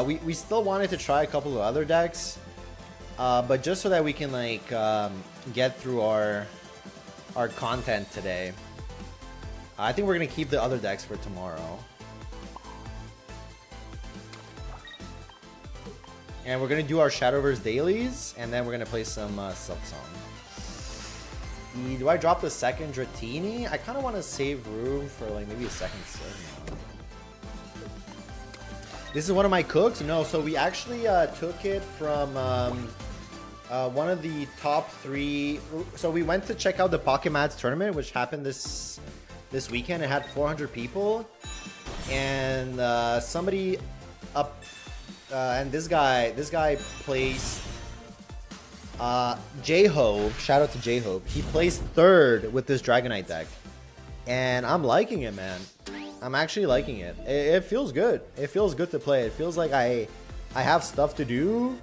We still wanted to try a couple of other decks, But just so that we can like get through our content today, I think we're gonna keep the other decks for tomorrow. And we're gonna do our Shadowverse dailies, and then we're gonna play some Silksong. Do I drop the second Dratini? I kind of want to save room for like maybe a second Silvio. This is one of my cooks? No, so we actually took it from one of the top 3. So we went to check out the Pokémon tournament, which happened this weekend. It had 400 people, and somebody up, and this guy placed J-Hope. Shout out to J-Hope. He placed 3rd with this Dragonite deck, and I'm liking it, man. I'm actually liking it. It feels good. It feels good to play. It feels like I have stuff to do.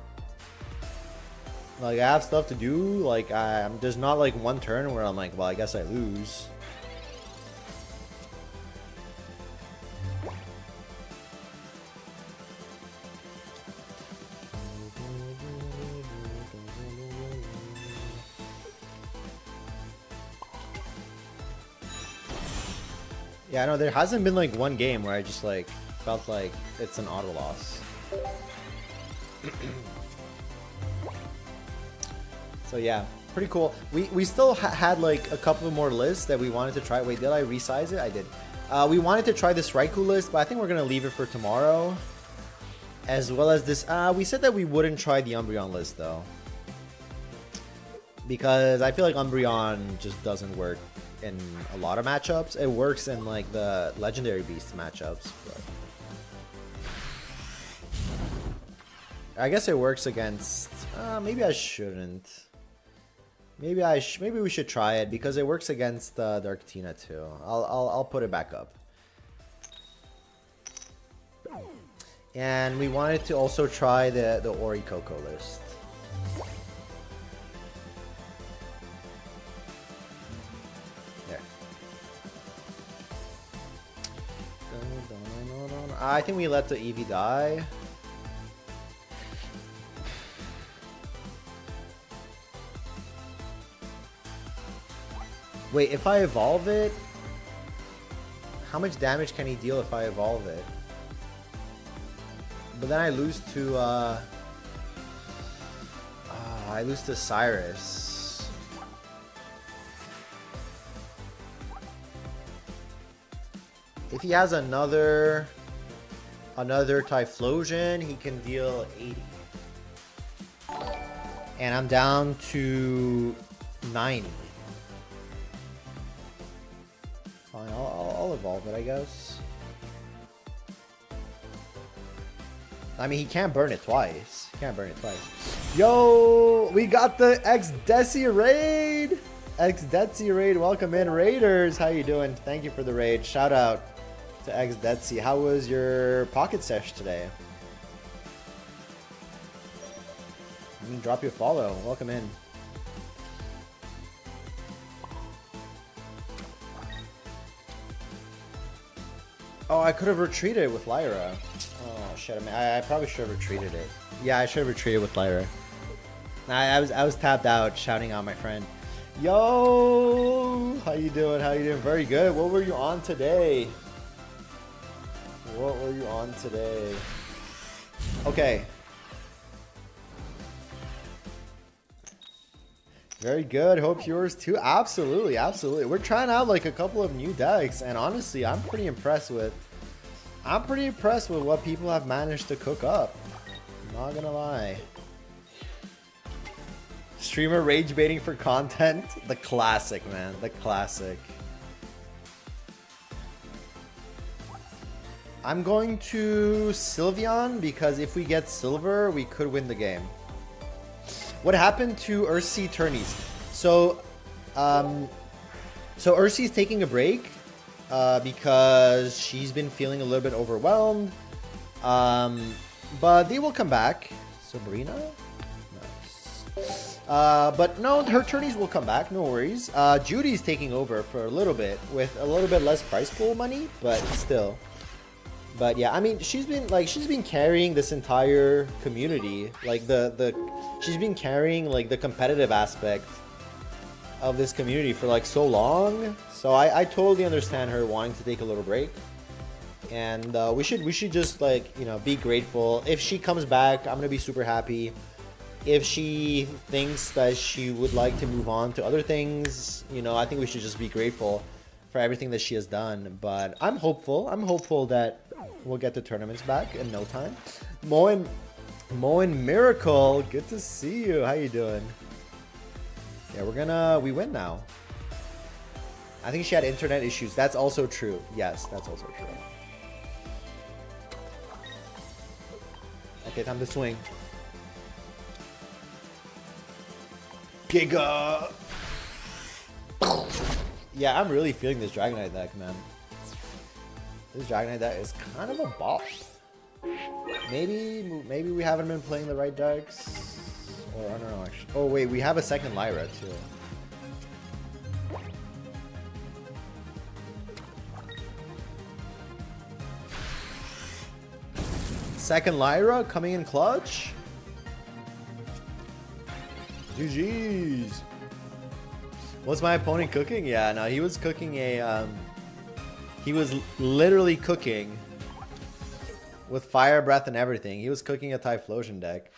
Like I have stuff to do. Like there's not like one turn where I'm like, well, I guess I lose. Yeah, no, there hasn't been like one game where I just like felt like it's an auto loss. So yeah, pretty cool. We still had like a couple more lists that we wanted to try. Wait, did I resize it? I did. We wanted to try this Raikou list, but I think we're gonna leave it for tomorrow. As well as this, we said that we wouldn't try the Umbreon list though, because I feel like Umbreon just doesn't work in a lot of matchups. It works in like the Legendary Beast matchups, but I guess it works against. Maybe I shouldn't. Maybe we should try it because it works against Darktina too. I'll put it back up. And we wanted to also try the Orikoko list. There. I think we let the Eevee die. Wait, if I evolve it, how much damage can he deal if I evolve it? But then I lose to Cyrus. If he has another Typhlosion, he can deal 80. And I'm down to 90. Fine, I'll evolve it, I guess. I mean, he can't burn it twice. Yo, we got the X-Desi raid. X-Desi raid, welcome in, Raiders. How you doing? Thank you for the raid. Shout out to X-Desi. How was your pocket sesh today? You can drop your follow. Welcome in. Oh, I could have retreated with Lyra. Oh shit! I probably should have retreated it. Yeah, I should have retreated with Lyra. I was tapped out, shouting out my friend. Yo, how you doing? How you doing? Very good. What were you on today? Okay. Very good. Hope yours too. Absolutely. We're trying out like a couple of new decks, and honestly, I'm pretty impressed with what people have managed to cook up. Not gonna lie. Streamer rage baiting for content. The classic, man. The classic. I'm going to Sylveon because if we get silver, we could win the game. What happened to Ursi Tourneys? So Ursi's taking a break because she's been feeling a little bit overwhelmed. But they will come back. Sabrina? Nice. But no, her tourneys will come back, no worries. Judy's taking over for a little bit with a little bit less prize pool money, but still. But yeah, I mean, she's been carrying this entire community. Like she's been carrying like the competitive aspect of this community for like so long. So I totally understand her wanting to take a little break. And we should just like, you know, be grateful. If she comes back, I'm gonna be super happy. If she thinks that she would like to move on to other things, you know, I think we should just be grateful for everything that she has done. But I'm hopeful. I'm hopeful that we'll get the tournaments back in no time. Moen Miracle, good to see you. How you doing? Yeah, we win now. I think she had internet issues. That's also true. Yes, that's also true. Okay, time to swing. Giga! Yeah, I'm really feeling this Dragonite deck, man. This Dragonite deck is kind of a bop. Maybe we haven't been playing the right decks. Or I don't know, actually. Oh wait, we have a second Lyra too. Second Lyra coming in clutch. GG's. What's my opponent cooking? Yeah, no, he was cooking a he was literally cooking with fire breath and everything. He was cooking a Typhlosion deck.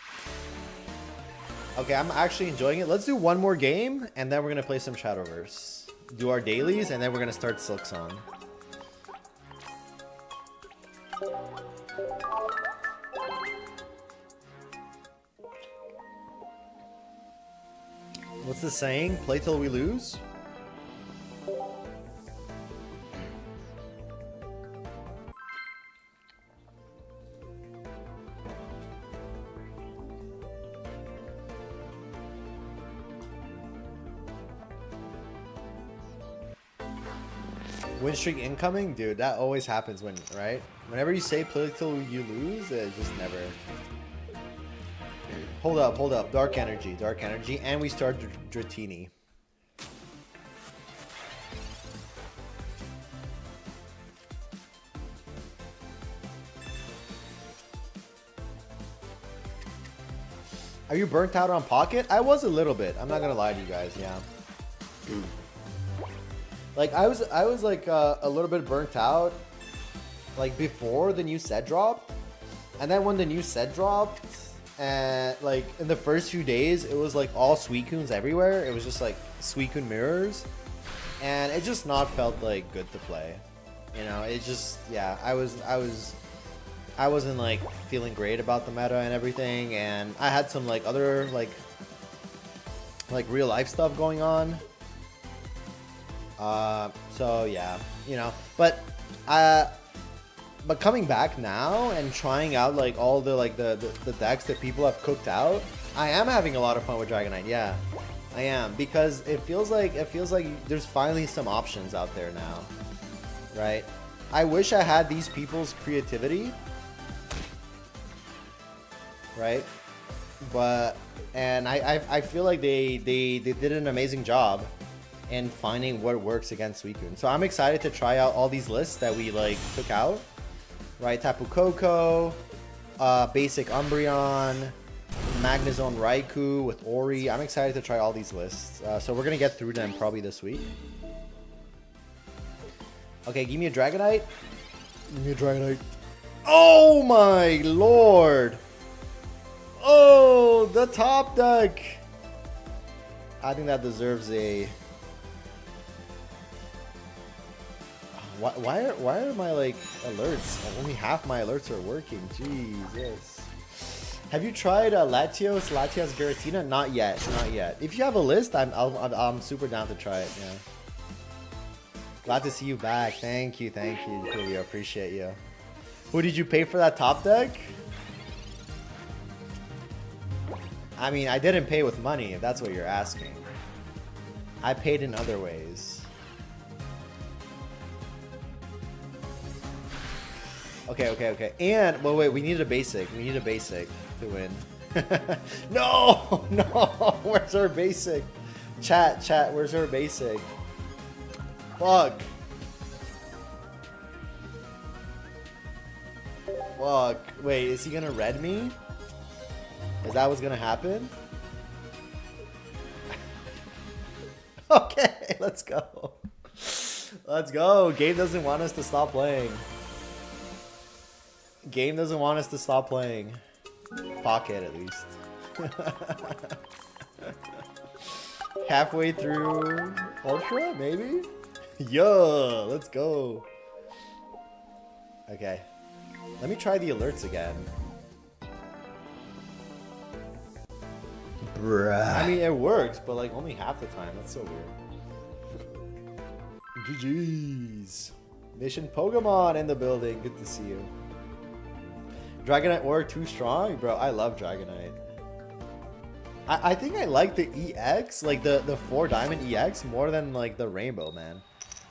Okay, I'm actually enjoying it. Let's do one more game and then we're gonna play some Shadowverse. Do our dailies and then we're gonna start Silksong. What's the saying? Play till we lose? Win streak incoming? Dude, that always happens when, right? Whenever you say play till you lose, it just never... Hold up. Dark energy, and we start Dratini. Are you burnt out on Pocket? I was a little bit. I'm not gonna lie to you guys. Yeah. Like I was like a little bit burnt out, like before the new set dropped, and then when the new set dropped. And like in the first few days, it was like all Suicunes everywhere. It was just like Suicune mirrors, and it just not felt like good to play. You know, it just, yeah, I wasn't like feeling great about the meta and everything, and I had some like other like real life stuff going on. So yeah, you know, but coming back now and trying out like all the like the decks that people have cooked out, I am having a lot of fun with Dragonite. Yeah, I am, because it feels like there's finally some options out there now, right? I wish I had these people's creativity, right? But I feel like they did an amazing job in finding what works against Suicune. So I'm excited to try out all these lists that we like took out. Right, Tapu Koko, basic Umbreon, Magnezone Raikou with Ori. I'm excited to try all these lists. So we're gonna get through them probably this week. Okay, give me a Dragonite. Give me a Dragonite. Oh my lord! Oh, the top deck! I think that deserves a... Why are my like alerts? Only half my alerts are working. Jesus. Have you tried Latios Giratina? Not yet. If you have a list, I'm super down to try it. Yeah. Glad to see you back. Thank you, Julio. Appreciate you. Who did you pay for that top deck? I mean, I didn't pay with money, if that's what you're asking. I paid in other ways. Okay. And, well, wait, we need a basic. We need a basic to win. No! Where's our basic? Chat, where's our basic? Fuck. Fuck. Wait, is he gonna red me? Is that what's gonna happen? Okay, let's go. Let's go. Game doesn't want us to stop playing. Game doesn't want us to stop playing. Pocket, at least. Halfway through Ultra, maybe? Yo, let's go. Okay. Let me try the alerts again. Bruh. I mean, it works, but like only half the time. That's so weird. GG's. Mission Pokemon in the building. Good to see you. Dragonite or too strong? Bro, I love Dragonite. I think I like the EX, like the 4 Diamond EX more than like the Rainbow, man.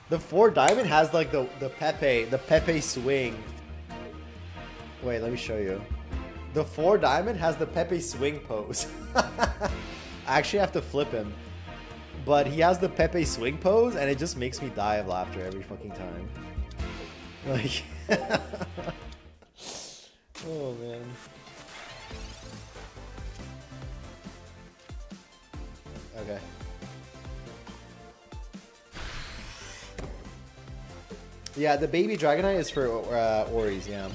The 4 Diamond has like the Pepe swing. Wait, let me show you. The 4 Diamond has the Pepe swing pose. I actually have to flip him. But he has the Pepe swing pose and it just makes me die of laughter every fucking time. Like oh man. Okay. Yeah, the baby Dragonite is for Oris, yeah.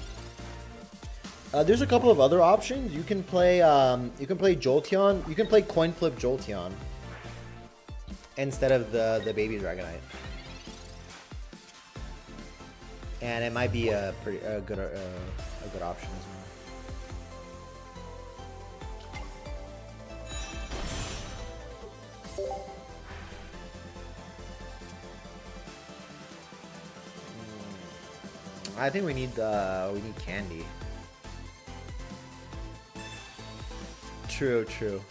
There's a couple of other options. You can play Jolteon. You can play Coin Flip Jolteon instead of the baby Dragonite. And it might be a good option as well. I think we need candy. True.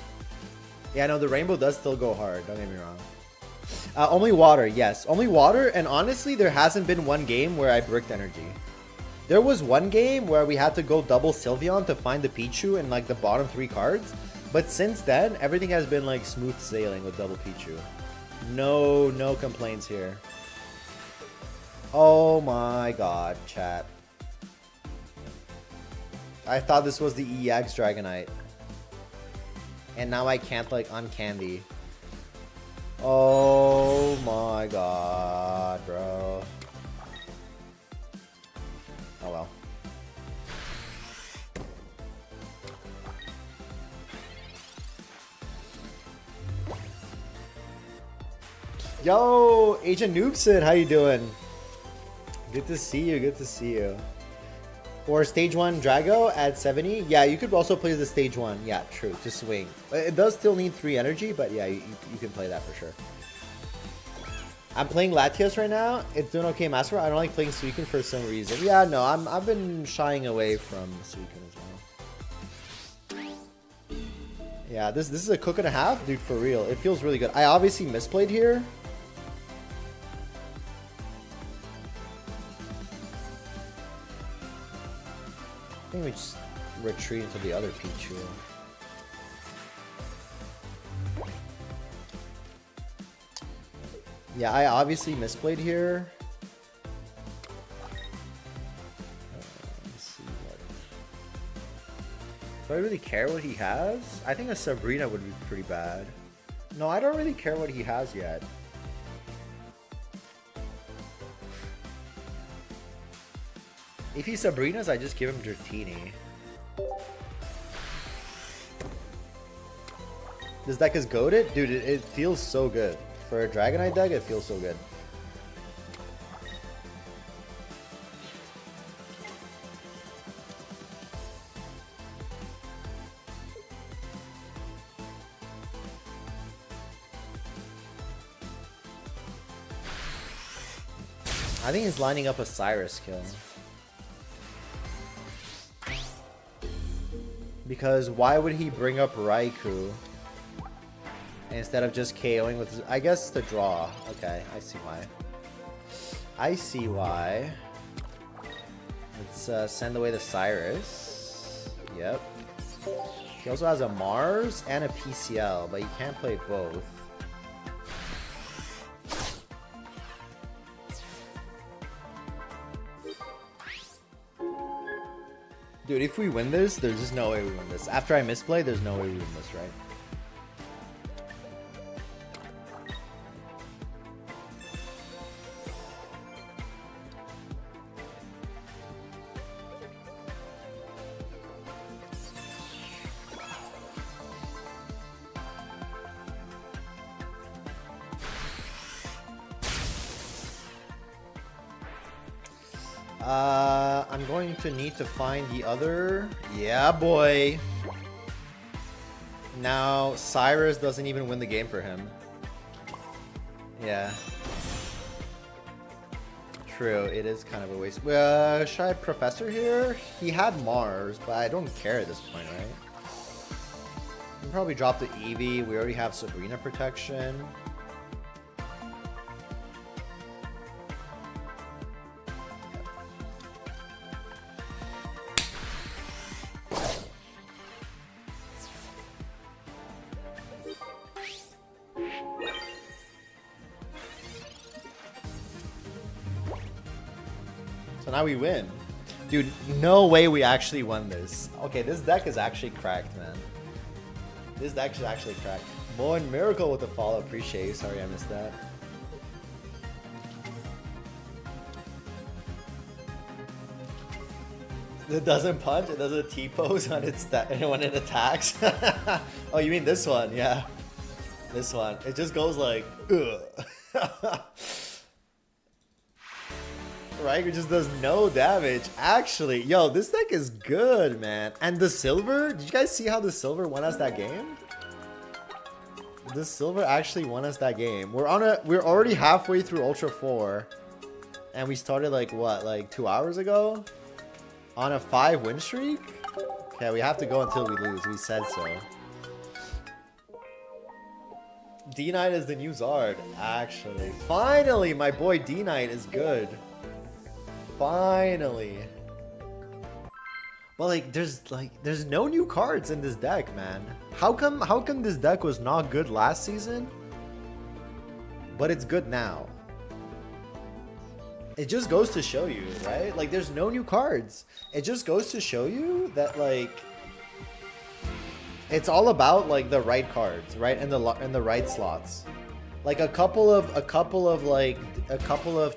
Yeah, no, the rainbow does still go hard. Don't get me wrong. Only water, yes. Only water, and honestly, there hasn't been one game where I bricked energy. There was one game where we had to go double Sylveon to find the Pichu in like the bottom 3 cards. But since then, everything has been like smooth sailing with double Pichu. No complaints here. Oh my god, chat. I thought this was the EX Dragonite. And now I can't like uncandy. Oh my god, bro. Oh well. Yo, Agent Noobson, how you doing? Good to see you. Or stage 1 Drago at 70. Yeah, you could also play the stage 1. Yeah, true, to swing. It does still need 3 energy, but yeah, you can play that for sure. I'm playing Latios right now. It's doing okay, Master. I don't like playing Suicune for some reason. Yeah, no, I've been shying away from Suicune as well. Yeah, this is a cook and a half, dude, for real. It feels really good. I obviously misplayed here. I think we just retreat into the other Pichu. Yeah, I obviously misplayed here. Let's see what... Do I really care what he has? I think a Sabrina would be pretty bad. No, I don't really care what he has yet. If he Sabrinas, I just give him Dratini. This deck is goated? Dude, it feels so good. For a Dragonite deck, it feels so good. I think he's lining up a Cyrus kill. Because why would he bring up Raikou instead of just KOing with his, I guess the draw. Okay, I see why. I see why. Let's send away the Cyrus. Yep. He also has a Mars and a PCL, but you can't play both. Dude, if we win this, there's just no way we win this. After I misplay, there's no way we win this, right? I'm going to need to find the other. Yeah, boy. Now, Cyrus doesn't even win the game for him. Yeah. True, it is kind of a waste. Should I Professor here? He had Mars, but I don't care at this point, right? We can probably drop the Eevee. We already have Sabrina protection. So now we win. Dude, no way we actually won this. Okay, this deck is actually cracked, man. This deck is actually cracked. Boy, Miracle with the follow. Appreciate you. Sorry I missed that. It doesn't punch. It does a T-pose on its when it attacks. Oh, you mean this one? Yeah. This one. It just goes like, ugh. Right? It just does no damage. Actually, yo, this deck is good, man. And the silver, did you guys see how the silver won us that game? The silver actually won us that game. We're already halfway through Ultra 4. And we started like what, like 2 hours ago? On a 5-win streak? Okay, we have to go until we lose. We said so. D-Knight is the new Zard, actually. Finally, my boy D-Knight is good. Finally. Well, there's no new cards in this deck, man. How come this deck was not good last season, but it's good now? It just goes to show you, right? Like, there's no new cards. It just goes to show you that, like, it's all about like the right cards, right? And the right slots. Like a couple of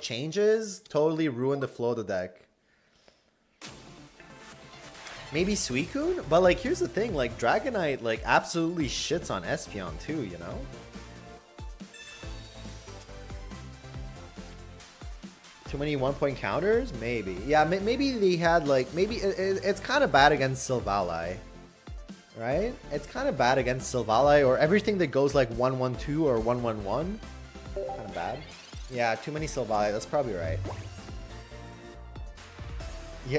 changes totally ruined the flow of the deck. Maybe Suicune? But like here's the thing, like Dragonite like absolutely shits on Espeon too, you know? Too many 1-point counters? Maybe. Yeah, maybe they had like maybe it's kind of bad against Silvally. Right? It's kind of bad against Silvally or everything that goes like 1-1-2 or 1-1-1. Kind of bad. Yeah, too many Silvally. That's probably right.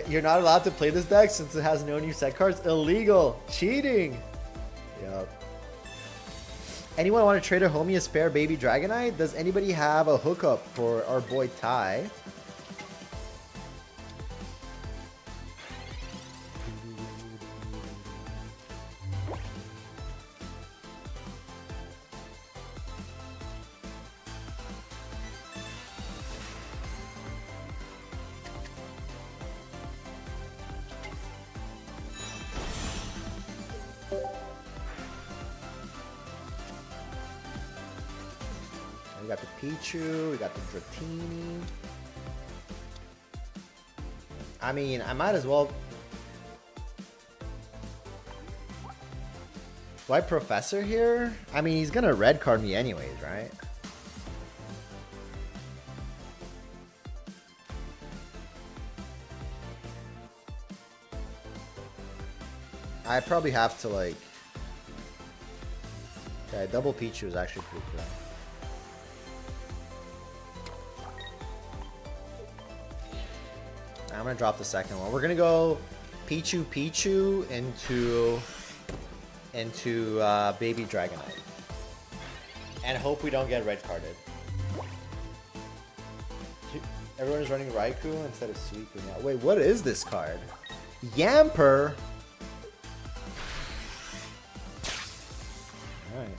You're not allowed to play this deck since it has no new set cards. Illegal. Cheating. Yup. Anyone want to trade a homie a spare baby Dragonite? Does anybody have a hookup for our boy Ty? We got the Pichu, we got the Dratini. I mean, I might as well. Do I Professor here? I mean, he's gonna red card me anyways, right? I probably have to like. Okay, double Pichu is actually pretty cool. I'm gonna drop the second one. We're gonna go Pichu into Baby Dragonite, and hope we don't get red carded. Everyone is running Raikou instead of Suicune now. Wait, what is this card? Yamper. All right.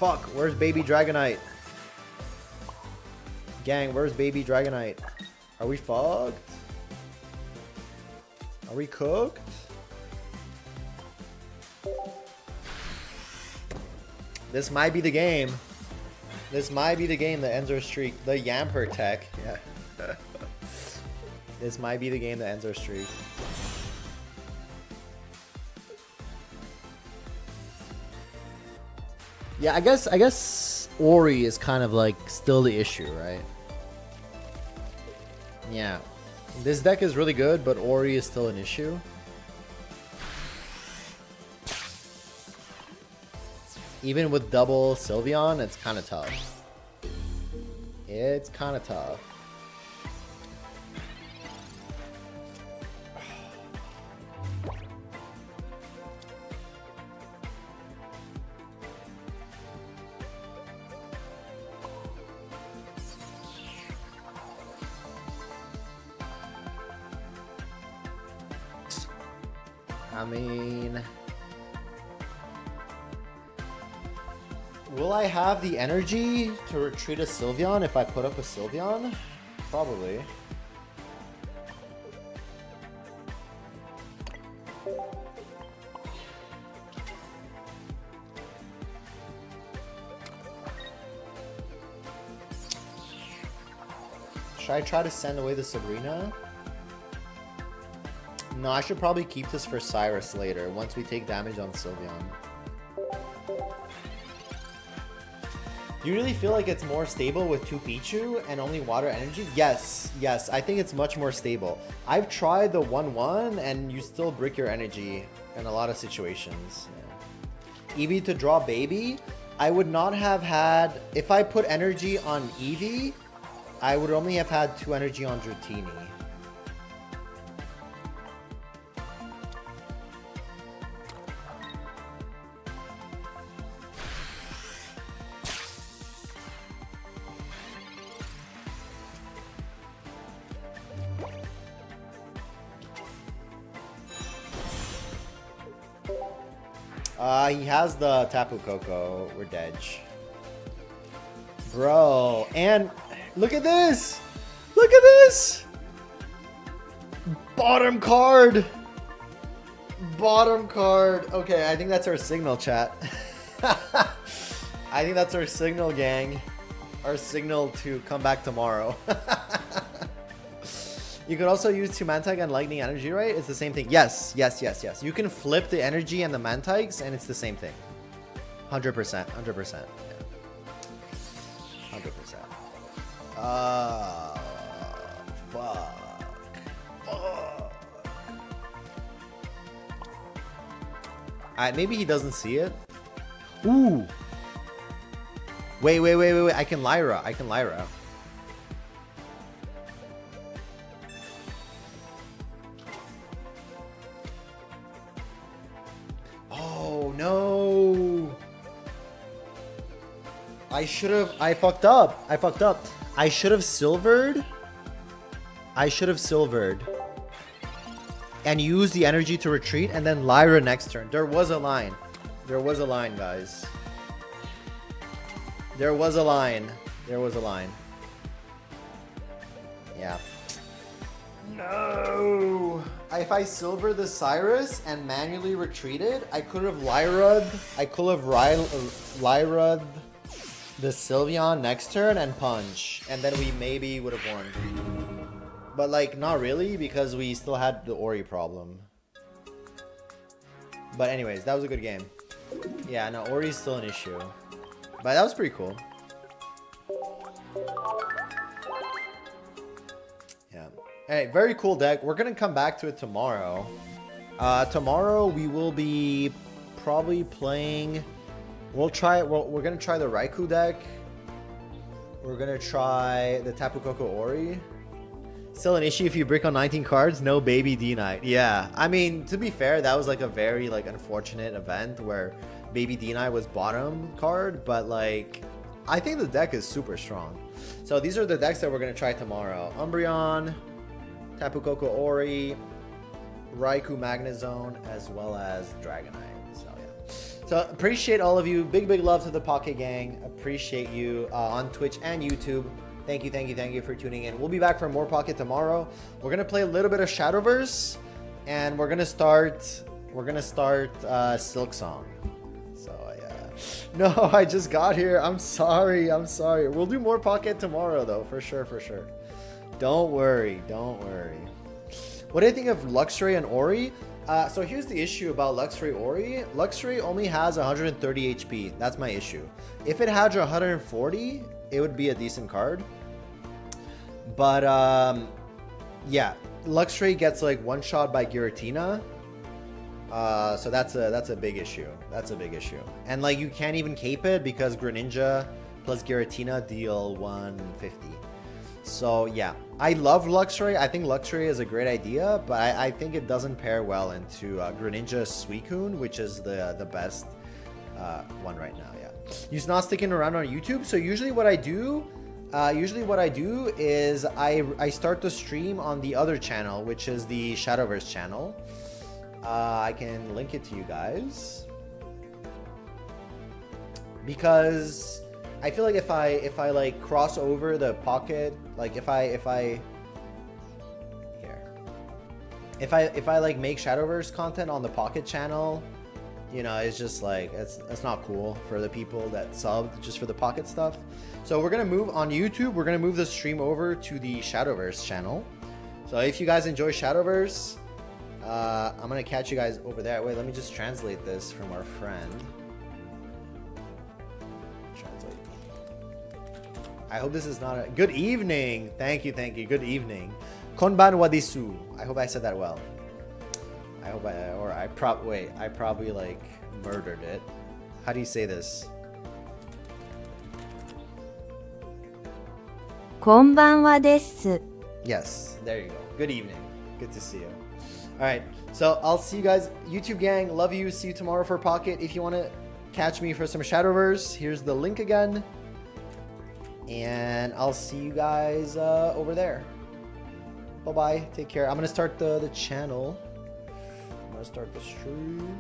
Fuck, where's baby Dragonite? Gang, where's baby Dragonite? Are we fucked? Are we cooked? This might be the game. This might be the game that ends our streak. The Yamper tech. Yeah. This might be the game that ends our streak. Yeah, I guess Ori is kind of like still the issue, right? Yeah. This deck is really good, but Ori is still an issue. Even with double Sylveon, it's kind of tough. It's kind of tough. I mean, will I have the energy to retreat a Sylveon if I put up a Sylveon? Probably. Should I try to send away the Sabrina? No, I should probably keep this for Cyrus later, once we take damage on Sylveon. Do you really feel like it's more stable with 2 Pichu and only water energy? Yes, yes, I think it's much more stable. I've tried the 1-1 and you still brick your energy in a lot of situations. Yeah. Eevee to draw baby, I would not have had... If I put energy on Eevee, I would only have had 2 energy on Dratini. He has the Tapu Koko. We're dead. Bro, and look at this! Look at this! Bottom card! Bottom card. Okay, I think that's our signal, chat. I think that's our signal, gang. Our signal to come back tomorrow. You could also use 2 Mantike and Lightning Energy, right? It's the same thing. Yes, yes, yes, yes. You can flip the energy and the Mantikes, and it's the same thing. 100%, 100%. Yeah. 100%. Fuck. Fuck. Alright, maybe he doesn't see it. Ooh. Wait. I can Lyra. Oh, no. I fucked up. I should have silvered. And used the energy to retreat and then Lyra next turn. There was a line. Guys. There was a line. Yeah. No. If I silvered the Cyrus and manually retreated, I could have Lyra'd the Sylveon next turn and punch. And then we maybe would have won. But like, not really, because we still had the Ori problem. But anyways, that was a good game. Yeah, no, Ori's still an issue. But that was pretty cool. Yeah. Alright, very cool deck. We're gonna come back to it tomorrow. Tomorrow we will be probably playing... We're gonna try the Raikou deck. We're gonna try the Tapu Koko Ori. Still an issue if you brick on 19 cards, no baby D-Knight. Yeah, I mean, to be fair, that was like a very like unfortunate event where baby D-Knight was bottom card, but like, I think the deck is super strong. So these are the decks that we're gonna try tomorrow. Umbreon, Tapu Koko Ori, Raikou Magnezone, as well as Dragonite. So yeah. So appreciate all of you. Big love to the Pocket Gang. Appreciate you on Twitch and YouTube. Thank you for tuning in. We'll be back for more Pocket tomorrow. We're gonna play a little bit of Shadowverse, and we're gonna start Silksong. So yeah. No, I just got here. I'm sorry. We'll do more Pocket tomorrow though, for sure. Don't worry. What do you think of Luxray and Ori? So here's the issue about Luxray Ori. Luxray only has 130 HP. That's my issue. If it had 140, it would be a decent card. But yeah, Luxray gets like one shot by Giratina. So that's a big issue. And like you can't even cape it because Greninja plus Giratina deal 150. So yeah, I love Luxray. I think Luxray is a great idea, but I think it doesn't pair well into Greninja Suicune, which is the best one right now. Yeah, he's not sticking around on YouTube. So usually what I do is I start the stream on the other channel, which is the Shadowverse channel. I can link it to you guys because I feel like if I like cross over the Pocket, like if I like make Shadowverse content on the Pocket channel, you know, it's just like it's not cool for the people that subbed just for the Pocket stuff. So we're gonna move on YouTube. We're gonna move the stream over to the Shadowverse channel. So if you guys enjoy Shadowverse, I'm gonna catch you guys over there. Wait, let me just translate this from our friend. I hope this is not a good evening. Thank you. Good evening. Konbanwa desu. I hope I said that well. I probably like murdered it. How do you say this? こんばんはです。 Yes, there you go. Good evening. Good to see you. All right, so I'll see you guys. YouTube gang, love you. See you tomorrow for Pocket. If you want to catch me for some Shadowverse, here's the link again. And I'll see you guys over there. Bye-bye. Take care. I'm going to start the channel. I'm going to start the stream.